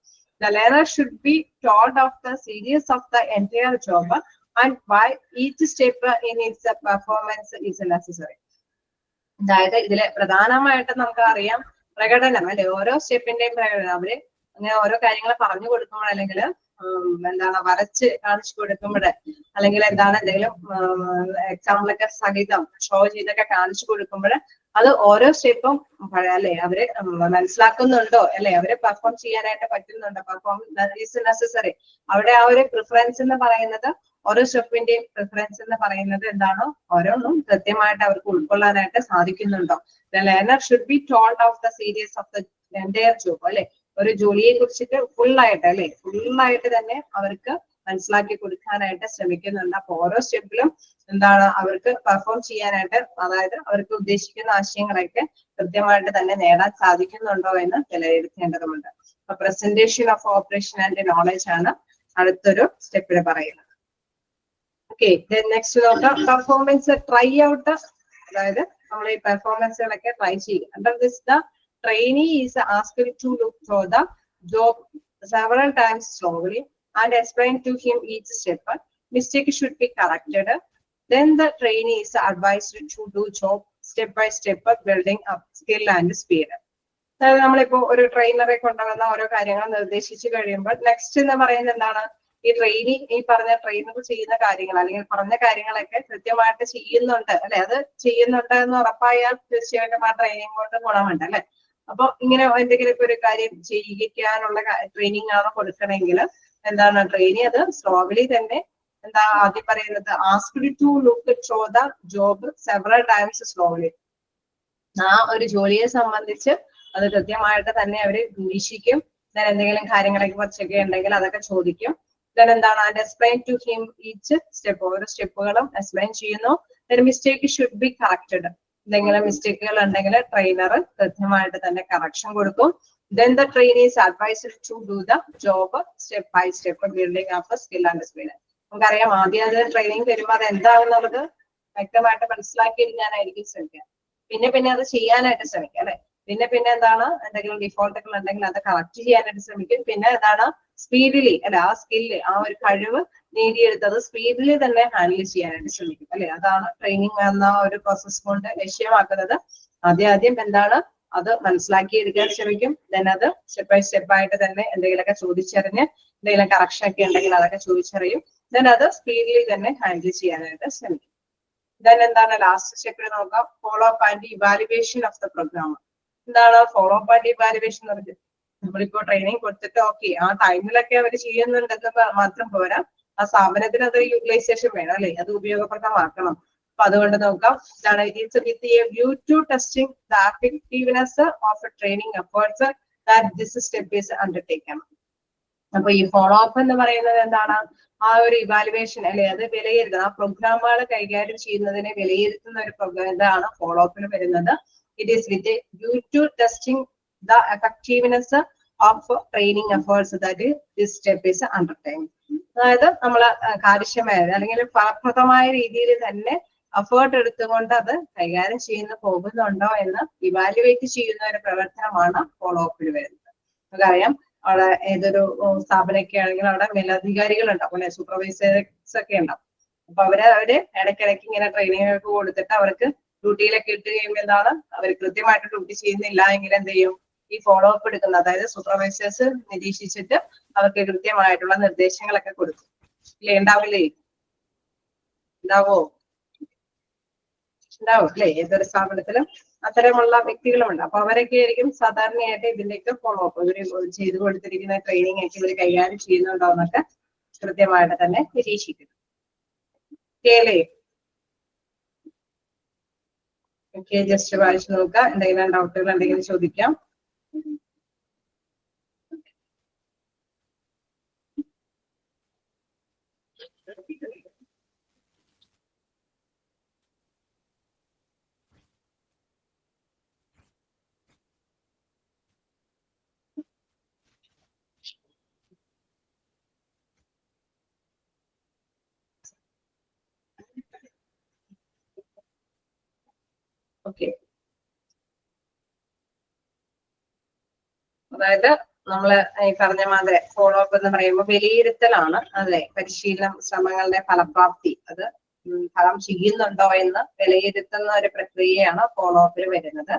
Speaker 1: The learner should be told of the series of the entire job and why each step in its performance is necessary. അതായത് ഇതില് പ്രധാനമായിട്ട് നമുക്ക് അറിയാം പ്രകടനം അല്ലെ, ഓരോ സ്റ്റെപ്പിന്റെയും പ്രകടനം. അവര് അങ്ങനെ ഓരോ കാര്യങ്ങൾ പറഞ്ഞു കൊടുക്കുമ്പോൾ അല്ലെങ്കിൽ എന്താണ് വരച്ച് കാണിച്ചു കൊടുക്കുമ്പോൾ അല്ലെങ്കിൽ എന്താണ് എന്തെങ്കിലും എക്സാമ്പിളൊക്കെ സഹിതം ഷോ ചെയ്തൊക്കെ കാണിച്ചു കൊടുക്കുമ്പോൾ അത് ഓരോ സ്റ്റെപ്പും അല്ലെ അവര് മനസ്സിലാക്കുന്നുണ്ടോ അല്ലെ, അവര് പെർഫോം ചെയ്യാനായിട്ട് പറ്റുന്നുണ്ടോ, പെർഫോം ഈസ് നെസസറി. അവിടെ ആ ഒരു പ്രിഫറൻസ് എന്ന് പറയുന്നത് ഓരോ സ്റ്റെപ്പിന്റെയും പ്രിഫറൻസ് എന്ന് പറയുന്നത് എന്താണോ ഓരോന്നും കൃത്യമായിട്ട് അവർക്ക് ഉൾക്കൊള്ളാനായിട്ട് സാധിക്കുന്നുണ്ടോ. The learner should be told of the series of the entire job അല്ലെ, ഒരു ജോലിയെ കുറിച്ചിട്ട് ഫുള്ളായിട്ട് അല്ലെ ഫുള്ളായിട്ട് തന്നെ അവർക്ക് മനസ്സിലാക്കി കൊടുക്കാനായിട്ട് ശ്രമിക്കുന്നുണ്ട്. അപ്പൊ ഓരോ സ്റ്റെപ്പിലും എന്താണ് അവർക്ക് പെർഫോം ചെയ്യാനായിട്ട്, അതായത് അവർക്ക് ഉദ്ദേശിക്കുന്ന ആശയങ്ങളൊക്കെ കൃത്യമായിട്ട് തന്നെ നേടാൻ സാധിക്കുന്നുണ്ടോ എന്ന് വിലയിരുത്തേണ്ടതുണ്ട്. അപ്പൊ presentation of operation and knowledge ആണ് അടുത്തൊരു സ്റ്റെപ്പിൽ പറയുന്നത്. ഓക്കെ, നെക്സ്റ്റ് നോക്കാം പെർഫോമൻസ് ട്രൈ ഔട്ട്. അതായത് നമ്മൾ ഈ പെർഫോമൻസുകളൊക്കെ ട്രൈ ചെയ്യുക. Under this the trainee is asked to look through the job several times slowly and explain to him each step. Mistake should be corrected. Then the trainee is advised to do job step by step, building up skill and speed. അതായത് നമ്മളിപ്പോ ഒരു ട്രെയിനറെ കൊണ്ടുവന്ന ഓരോ കാര്യങ്ങൾ നിർദ്ദേശിച്ചു കഴിയുമ്പോൾ next എന്ന് പറയുന്നത് എന്താണ്, ഈ ട്രെയിനി ഈ പറഞ്ഞ ട്രെയിനർ ചെയ്യുന്ന കാര്യങ്ങൾ അല്ലെങ്കിൽ പറഞ്ഞ കാര്യങ്ങളൊക്കെ കൃത്യമായിട്ട് ചെയ്യുന്നുണ്ട് അല്ലെ, അത് ചെയ്യുന്നുണ്ട് എന്ന് ഉറപ്പായാൽ തീർച്ചയായിട്ടും ആ ട്രെയിനിങ് കൊണ്ട് ഗുണമുണ്ട് അല്ലെ. അപ്പൊ ഇങ്ങനെ എന്തെങ്കിലും ഒരു കാര്യം ചെയ്യിക്കാനുള്ള ട്രെയിനിങ് ആണ് കൊടുക്കണമെങ്കിൽ എന്താണ് ട്രെയിനി അത് സ്ലോലി തന്നെ എന്താ ആദ്യം പറയുന്നത്, asked to look through the job several times slowly. ആ ഒരു ജോലിയെ സംബന്ധിച്ച് അത് കൃത്യമായിട്ട് തന്നെ അവര് നിരീക്ഷിക്കും. ഞാൻ എന്തെങ്കിലും കാര്യങ്ങളൊക്കെ കുറച്ചൊക്കെ ഉണ്ടെങ്കിൽ അതൊക്കെ ചോദിക്കും. ദെൻ എന്താണ് and explain to him each step, ഓരോ സ്റ്റെപ്പുകളും എക്സ്പ്ലെയിൻ ചെയ്യുന്നു. മിസ്റ്റേക്ക് ഷുഡ് ബി കറക്റ്റഡ്, എന്തെങ്കിലും മിസ്റ്റേക്കുകൾ ഉണ്ടെങ്കിൽ ട്രെയിനർ കൃത്യമായിട്ട് തന്നെ കറക്ഷൻ കൊടുക്കും. Then the trainee is advised to do the job step by step, building up a skill and speed. നമുക്കറിയാം ആദ്യം അത് ട്രെയിനിങ് തരുമ്പോൾ അത് എന്താണെന്നുള്ളത് വ്യക്തമായിട്ട് മനസ്സിലാക്കിയിരിക്കാനായിരിക്കും ശ്രമിക്കുക. പിന്നെ അത് ചെയ്യാനായിട്ട് ശ്രമിക്കുക അല്ലെ. പിന്നെ എന്താണ് എന്തെങ്കിലും ഡിഫോൾട്ടുകൾ ഉണ്ടെങ്കിൽ അത് കറക്റ്റ് ചെയ്യാനായിട്ട് ശ്രമിക്കും. പിന്നെ എന്താണ് സ്പീഡിലി അല്ലെ ആ സ്കില്ല് ആ ഒരു കഴിവ് നേടിയെടുത്തത് സ്പീഡില് തന്നെ ഹാൻഡിൽ ചെയ്യാനായിട്ട് ശ്രമിക്കും അല്ലെ. അതാണ് ട്രെയിനിങ് എന്ന ഒരു പ്രോസസ് കൊണ്ട് ലക്ഷ്യമാക്കുന്നത്. ആദ്യം എന്താണ് അത് മനസ്സിലാക്കിയെടുക്കാൻ ശ്രമിക്കും. ദെൻ അത് സ്റ്റെപ്പ് ബൈ സ്റ്റെപ്പ് ആയിട്ട് തന്നെ എന്തെങ്കിലുമൊക്കെ ചോദിച്ചറിഞ്ഞ് എന്തെങ്കിലും കറക്ഷൻ ഒക്കെ ഉണ്ടെങ്കിൽ അതൊക്കെ ചോദിച്ചറിയും. ദെൻ അത് സ്പീഡിൽ തന്നെ ഹാൻഡിൽ ചെയ്യാനായിട്ട് ശ്രമിക്കും. ദെൻ എന്താണ് ലാസ്റ്റ് സ്റ്റെപ്പിൽ നോക്കാം, follow up and evaluation of the programme. എന്താണ് ഫോളോ അപ്പ് ആൻഡ് ഇവാലുവേഷൻ എന്ന് പറഞ്ഞത്, നമ്മളിപ്പോ ട്രെയിനിങ് കൊടുത്തിട്ട് ഓക്കെ ആ ടൈമിലൊക്കെ അവർ ചെയ്യുന്നുണ്ടെന്ന് മാത്രം പോരാ, ആ സ്ഥാപനത്തിന് അത് യൂട്ടിലൈസേഷൻ വേണം അല്ലെ, അത് ഉപയോഗപ്രദമാക്കണം. അപ്പൊ അതുകൊണ്ട് നോക്കാം എന്താണ് it is with a view to testing the effectiveness of training efforts that this step is undertaken. അപ്പൊ ഈ ഫോളോ അപ്പ് എന്ന് പറയുന്നത് എന്താണ്, ആ ഒരു ഇവാലുവേഷൻ അല്ലെ, അത് വിലയിരുത്തുന്ന ആ പ്രോഗ്രാമുകൾ കൈകാര്യം ചെയ്യുന്നതിനെ വിലയിരുത്തുന്ന ഒരു ഇതാണ് ഫോളോ അപ്പിന് വരുന്നത്. It is with view to testing the effectiveness of training efforts that this step is undertaken. അതായത് നമ്മൾ കാര്യക്ഷമമായ അല്ലെങ്കിൽ ഫലപ്രദമായ രീതിയിൽ തന്നെ എഫേർട്ട് എടുത്തുകൊണ്ട് അത് കൈകാര്യം ചെയ്യുന്ന പോകുന്നുണ്ടോ എന്ന് ഇവാലുവേറ്റ് ചെയ്യുന്ന ഒരു പ്രവർത്തനമാണ് ഫോളോ അപ്പിൽ വരുന്നത്. നമുക്കറിയാം അവിടെ ഏതൊരു സ്ഥാപനമൊക്കെ ആണെങ്കിൽ അവിടെ മേലധികാരികൾ ഉണ്ടാവും അല്ലെ, സൂപ്പർവൈസേഴ്സ് ഒക്കെ ഉണ്ടാവും. അപ്പൊ അവര് ഇടയ്ക്കിടയ്ക്ക് ഇങ്ങനെ ട്രെയിനിങ് ഒക്കെ കൊടുത്തിട്ട് അവർക്ക് ഡ്യൂട്ടിയിലൊക്കെ ഇട്ട് കഴിയുമ്പോൾ എന്താണ് അവർ കൃത്യമായിട്ട് ഡ്യൂട്ടി ചെയ്യുന്നില്ല എങ്കിൽ എന്ത് ചെയ്യും, ഈ ഫോളോ അപ്പ് എടുക്കുന്ന അതായത് സൂപ്പർവൈസേഴ്സ് നിരീക്ഷിച്ചിട്ട് അവർക്ക് കൃത്യമായിട്ടുള്ള നിർദ്ദേശങ്ങളൊക്കെ കൊടുക്കും ഇല്ലേ. ഉണ്ടാവില്ലേ? ഉണ്ടാവും അല്ലെ, ഏതൊരു സ്ഥാപനത്തിലും അത്തരമുള്ള വ്യക്തികളുമുണ്ട്. അപ്പൊ അവരൊക്കെ ആയിരിക്കും സാധാരണയായിട്ട് ഇതിന്റെയൊക്കെ ഫോളോ അപ്പ് ഇവര് ചെയ്തു കൊടുത്തിരിക്കുന്ന ട്രെയിനിങ് ഒക്കെ ഇവർ കൈകാര്യം ചെയ്യുന്നുണ്ടോ എന്നൊക്കെ കൃത്യമായിട്ട് തന്നെ നിരീക്ഷിക്കുന്നു. ഓക്കെ, ജസ്റ്റ് വായിച്ചു നോക്കുക. എന്തെങ്കിലും ഡൗട്ടുകൾ എന്തെങ്കിലും ചോദിക്കാം. ഓക്കെ, അതായത് നമ്മള് ഈ പറഞ്ഞ മാതിരി ഫോളോ അപ്പ് എന്ന് പറയുമ്പോൾ വിലയിരുത്തലാണ് അല്ലെ, പരിശീലനം ശ്രമങ്ങളുടെ ഫലപ്രാപ്തി, അത് ഫലം ചെയ്യുന്നുണ്ടോ എന്ന് വിലയിരുത്തുന്ന ഒരു പ്രക്രിയയാണ് ഫോളോ അപ്പിൽ വരുന്നത്.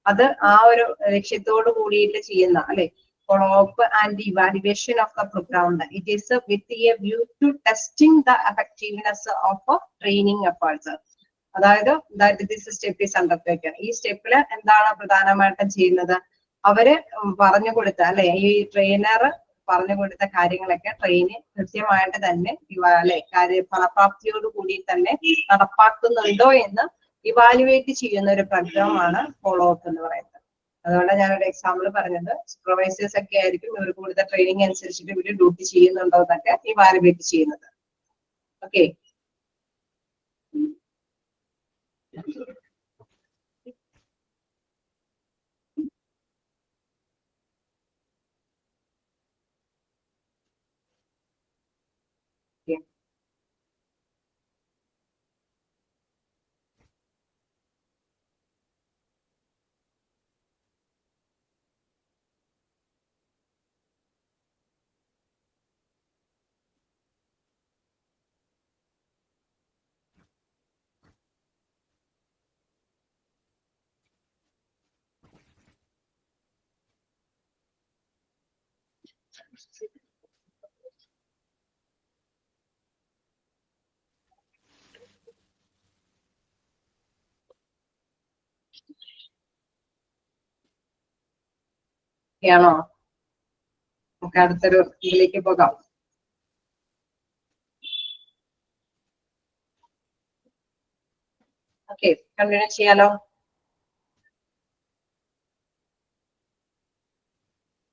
Speaker 1: അത് ആ ഒരു ലക്ഷ്യത്തോട് കൂടിയിട്ട് ചെയ്യുന്ന അല്ലെ, follow up and evaluation of the programme. It is with a view to testing the effectiveness of training efforts. അതായത് ദിസ് സ്റ്റെപ്പ് ഈസ് അണ്ടർടേക്കൺ. ഈ സ്റ്റെപ്പില് എന്താണ് പ്രധാനമായിട്ടും ചെയ്യുന്നത്, അവര് പറഞ്ഞു കൊടുത്ത അല്ലെ, ഈ ട്രെയിനർ പറഞ്ഞു കൊടുത്ത കാര്യങ്ങളൊക്കെ ട്രെയിന് കൃത്യമായിട്ട് തന്നെ അല്ലെ ഫലപ്രാപ്തിയോട് കൂടി തന്നെ നടപ്പാക്കുന്നുണ്ടോ എന്ന് ഇവാലുവേറ്റ് ചെയ്യുന്ന ഒരു പ്രോഗ്രാമാണ് ഫോളോ അപ്പ് എന്ന് പറയുന്നത്. അതുകൊണ്ട് ഞാനൊരു എക്സാമ്പിൾ പറഞ്ഞത്, സൂപ്പർവൈസേഴ്സ് ഒക്കെ ആയിരിക്കും ഇവർ കൊടുത്ത ട്രെയിനിങ് അനുസരിച്ചിട്ട് ഇവര് ഡ്യൂട്ടി ചെയ്യുന്നുണ്ടോ എന്നൊക്കെ ഇവാലുവേറ്റ് ചെയ്യുന്നത്. ഓക്കെ, ആണോ? നമുക്ക് അടുത്തൊരു ഇതിലേക്ക് പോകാം. ഓക്കെ, കണ്ടിന്യൂ ചെയ്യാലോ.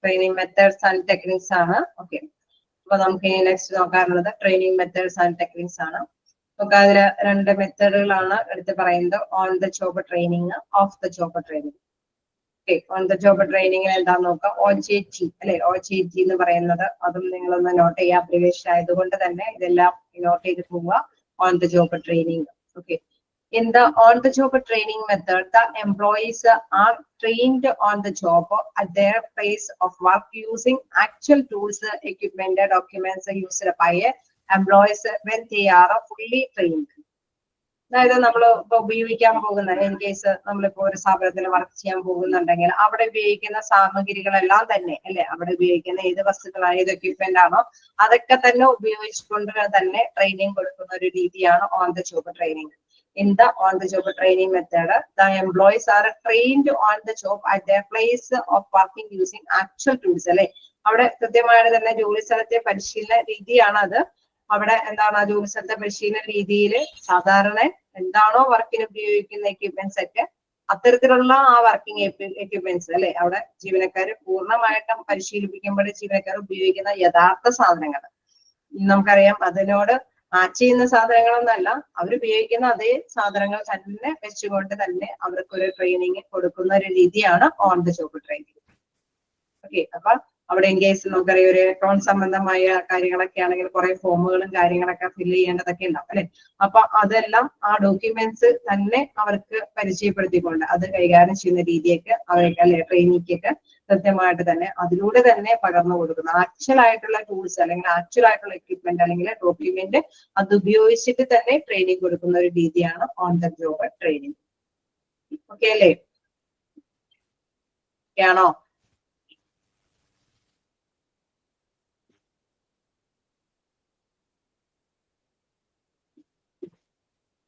Speaker 1: ട്രെയിനിങ് മെത്തേഡ്സ് ആൻഡ് ടെക്നിക്സ് ആണ്. ഓക്കെ, അപ്പൊ നമുക്ക് ഇനി നെക്സ്റ്റ് നോക്കാറുള്ളത് ട്രെയിനിങ് മെത്തേഡ്സ് ആൻഡ് ടെക്നിക്സ് ആണ്. നമുക്ക് അതില് രണ്ട് മെത്തേഡുകളാണ് എടുത്ത് പറയുന്നത്, on the job training, off the job training. Okay, on the job ട്രെയിനിങ്ങിന് എന്താന്ന് നോക്കാം, OJT അല്ലെ. OJT എന്ന് പറയുന്നത് അതും നിങ്ങളൊന്ന് നോട്ട് ചെയ്യാം, അബ്രിവേഷൻ ആയതുകൊണ്ട് തന്നെ ഇതെല്ലാം നോട്ട് ചെയ്ത് പോവുക. On the job training. Okay, in the on the job training method, the employees are trained on the job at their place of work using actual tools, equipment, documents used by employees when they are fully trained. അതായത് നമ്മൾ ഇപ്പൊ ഉപയോഗിക്കാൻ പോകുന്ന, in case നമ്മളിപ്പോ ഒരു സ്ഥാപനത്തിൽ work ചെയ്യാൻ പോകുന്നുണ്ടെങ്കിൽ അവിടെ ഉപയോഗിക്കുന്ന സാമഗ്രികളെല്ലാം തന്നെ അല്ലെ, അവിടെ ഉപയോഗിക്കുന്ന ഏത് വസ്തുക്കളാണ്, ഏത് എക്യുപ്മെന്റ് ആണോ അതൊക്കെ തന്നെ ഉപയോഗിച്ചുകൊണ്ട് തന്നെ ട്രെയിനിങ് കൊടുക്കുന്ന ഒരു രീതിയാണ് on the job training. In the on the job training method, the employees are trained on the job at their place of working using actual tools അല്ലെ. അവിടെ കൃത്യമായിട്ട് തന്നെ ജോലി സ്ഥലത്തെ പരിശീലന രീതിയാണ് അത്. അവിടെ എന്താണ്, ജോലി സ്ഥലത്തെ പരിശീലന രീതിയിൽ സാധാരണ എന്താണോ വർക്കിന് ഉപയോഗിക്കുന്ന എക്യുപ്മെന്റ്സ് ഒക്കെ അത്തരത്തിലുള്ള ആ വർക്കിംഗ് എക്യുപ്മെന്റ്സ് അല്ലെ, അവിടെ ജീവനക്കാർ പൂർണ്ണമായിട്ടും പരിശീലിപ്പിക്കുമ്പോൾ ജീവനക്കാർ ഉപയോഗിക്കുന്ന യഥാർത്ഥ സാധനങ്ങൾ നമുക്കറിയാം, അതിനോട് മാച്ച് ചെയ്യുന്ന സാധനങ്ങളൊന്നല്ല, അവരുപയോഗിക്കുന്ന അതേ സാധനങ്ങൾ തന്നെ വെച്ചുകൊണ്ട് തന്നെ അവർക്കൊരു ട്രെയിനിങ് കൊടുക്കുന്ന ഒരു രീതിയാണ് on the job training. Okay, അപ്പൊ അവിടെ ഇൻ കേസ് നമുക്കറിയാം ഒരു അക്കൗണ്ട് സംബന്ധമായ കാര്യങ്ങളൊക്കെ ആണെങ്കിൽ കുറെ ഫോമുകളും കാര്യങ്ങളൊക്കെ ഫില്ല് ചെയ്യേണ്ടതൊക്കെ ഉണ്ടാവും അല്ലെ. അപ്പൊ അതെല്ലാം ആ ഡോക്യുമെന്റ്സ് തന്നെ അവർക്ക് പരിചയപ്പെടുത്തിക്കൊണ്ട് അത് കൈകാര്യം ചെയ്യുന്ന രീതിയൊക്കെ അവർക്ക് അല്ലെ ട്രെയിനിക്കൊക്കെ കൃത്യമായിട്ട് തന്നെ അതിലൂടെ തന്നെ പകർന്നു കൊടുക്കുന്നു. ആക്ച്വൽ ആയിട്ടുള്ള ടൂൾസ് അല്ലെങ്കിൽ ആക്ച്വൽ ആയിട്ടുള്ള എക്യുപ്മെന്റ് അല്ലെങ്കിൽ ഡോക്യുമെന്റ് അത് ഉപയോഗിച്ചിട്ട് തന്നെ ട്രെയിനിങ് കൊടുക്കുന്ന ഒരു രീതിയാണ് on the job training. Okay അല്ലേ? ആണോ?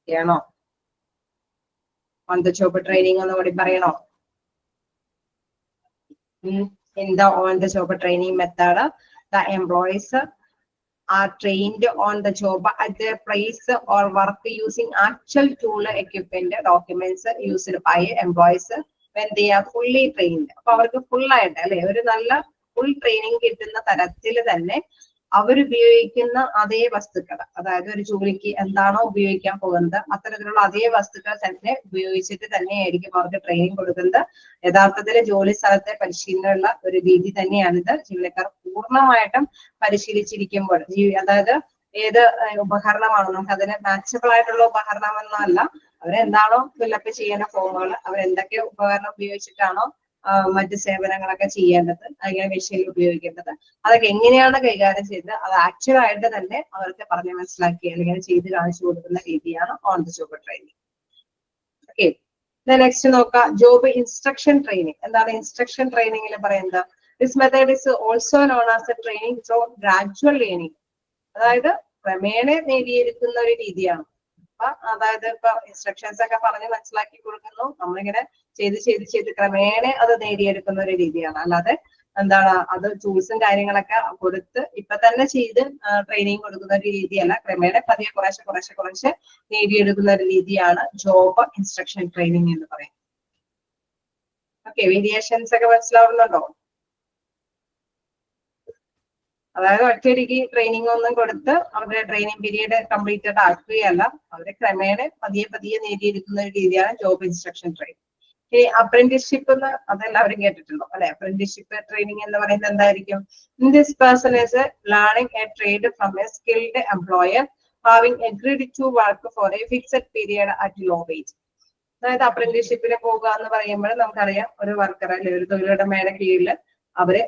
Speaker 1: ആണോ? ഓൺ ദ ജോബ് ട്രെയിനിങ് ഒന്നുകൂടി പറയണോ? In the on the job training method, the employees are trained on the job at their place or work using actual tool, equipment, documents used by employees when they are fully trained. അപ്പൊ അവർക്ക് full ആയിട്ട് അല്ലെ ഒരു നല്ല full training കിട്ടുന്ന തരത്തിൽ തന്നെ അവരുപയോഗിക്കുന്ന അതേ വസ്തുക്കൾ, അതായത് ഒരു ജോലിക്ക് എന്താണോ ഉപയോഗിക്കാൻ പോകുന്നത് അത്തരത്തിലുള്ള അതേ വസ്തുക്കൾ തന്നെ ഉപയോഗിച്ചിട്ട് തന്നെയായിരിക്കും അവർക്ക് ട്രെയിനിങ് കൊടുക്കുന്നത്. യഥാർത്ഥത്തിൽ ജോലി സ്ഥലത്തെ പരിശീലനമുള്ള ഒരു രീതി തന്നെയാണിത്. ജീവനക്കാർ പൂർണ്ണമായിട്ടും പരിശീലിച്ചിരിക്കുമ്പോൾ അതായത് ഏത് ഉപകരണമാണോ നമുക്ക് അതിന് മാച്ചബിൾ ആയിട്ടുള്ള ഉപകരണം എന്നല്ല, അവരെന്താണോ ഫില്ലപ്പ് ചെയ്യുന്ന ഫോമുകൾ, അവരെന്തൊക്കെ ഉപകരണം ഉപയോഗിച്ചിട്ടാണോ മറ്റ് സേവനങ്ങളൊക്കെ ചെയ്യേണ്ടത്, അങ്ങനെ മെഷീൻ ഉപയോഗിക്കേണ്ടത്, അതൊക്കെ എങ്ങനെയാണ് കൈകാര്യം ചെയ്തത് അത് ആക്ച്വൽ ആയിട്ട് തന്നെ അവർക്ക് പറഞ്ഞ് മനസ്സിലാക്കി അല്ലെങ്കിൽ ചെയ്ത് കാണിച്ചു കൊടുക്കുന്ന രീതിയാണ് on the job training. Okay, next നോക്കാം ജോബ് ഇൻസ്ട്രക്ഷൻ ട്രെയിനിങ്. എന്താണ് ഇൻസ്ട്രക്ഷൻ ട്രെയിനിങ്ങിൽ പറയുന്നത്? This method is also known as A training through gradual learning. അതായത് ക്രമേണ നേടിയെടുക്കുന്ന ഒരു രീതിയാണ്. അതായത് ഇപ്പൊ ഇൻസ്ട്രക്ഷൻസ് ഒക്കെ പറഞ്ഞ് മനസ്സിലാക്കി കൊടുക്കുന്നു, നമ്മളിങ്ങനെ ചെയ്ത് ക്രമേണ അത് നേടിയെടുക്കുന്ന ഒരു രീതിയാണ്. അല്ലാതെ എന്താണ് അത് ടൂൾസും കാര്യങ്ങളൊക്കെ കൊടുത്ത് ഇപ്പൊ തന്നെ ചെയ്ത് ട്രെയിനിങ് കൊടുക്കുന്ന ഒരു രീതിയല്ല. ക്രമേണ പതിയെ കുറേശ്ശെ നേടിയെടുക്കുന്ന ഒരു രീതിയാണ് ജോബ് ഇൻസ്ട്രക്ഷൻ ട്രെയിനിങ് എന്ന് പറയുന്നത്. ഓക്കെ, വേരിയേഷൻസ് ഒക്കെ മനസ്സിലാവുന്നുണ്ടോ? അതായത് ഒറ്റയടിക്ക് ട്രെയിനിങ് ഒന്നും കൊടുത്ത് അവരുടെ ട്രെയിനിങ് പീരീഡ് കംപ്ലീറ്റഡ് ആക്കുകയല്ല, അവരെ ക്രമേണ പതിയെ നേടിയെടുക്കുന്ന ഒരു രീതിയാണ് ജോബ് ഇൻസ്ട്രക്ഷൻ ട്രെയിനിങ്. ഈ അപ്രന്റീസ്ഷിപ്പ് എന്ന് അതെല്ലാവരും കേട്ടിട്ടുണ്ടോ അല്ലെ? അപ്രന്റീസ്ഷിപ്പ് ട്രെയിനിങ് എന്ന് പറയുന്നത് എന്തായിരിക്കും? This person is learning a trade from a skilled employer having agreed to work for a fixed period at low wage. അതായത് അപ്രന്റീസ്ഷിപ്പിന് പോകുക എന്ന് പറയുമ്പോൾ നമുക്കറിയാം, ഒരു വർക്കർ അല്ലെ ഒരു തൊഴിലുടമയുടെ കീഴിൽ അവര്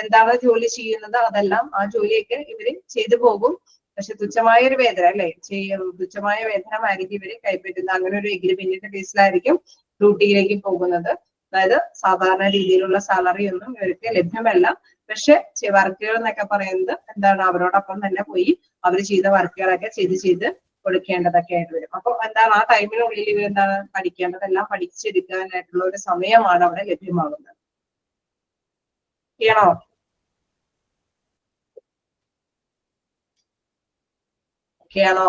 Speaker 1: എന്താണ് ജോലി ചെയ്യുന്നത് അതെല്ലാം ആ ജോലിയൊക്കെ ഇവര് ചെയ്തു പോകും. പക്ഷെ തുച്ഛമായ ഒരു വേതനം അല്ലെ തുച്ഛമായ വേതനമായിരിക്കും ഇവര് കൈപ്പറ്റുന്നത്. അങ്ങനെ ഒരു എഗ്രിമെന്റിന്റെ ബേസിലായിരിക്കും ഡ്യൂട്ടിയിലേക്ക് പോകുന്നത്. അതായത് സാധാരണ രീതിയിലുള്ള സാലറി ഒന്നും ഇവർക്ക് ലഭ്യമല്ല. പക്ഷെ വർക്കുകൾ എന്നൊക്കെ പറയുന്നത് എന്താണ്, അവരോടൊപ്പം തന്നെ പോയി അവർ ചെയ്ത വർക്കുകളൊക്കെ ചെയ്ത് കൊടുക്കേണ്ടതൊക്കെ ആയിട്ട് വരും. അപ്പൊ എന്താണ് ആ ടൈമിനുള്ളിൽ ഇവർ എന്താണ് പഠിക്കേണ്ടതെല്ലാം പഠിച്ചെടുക്കാനായിട്ടുള്ള ഒരു സമയമാണ് അവിടെ ലഭ്യമാകുന്നത്. ചെയ്യണോ? ചെയ്യണോ?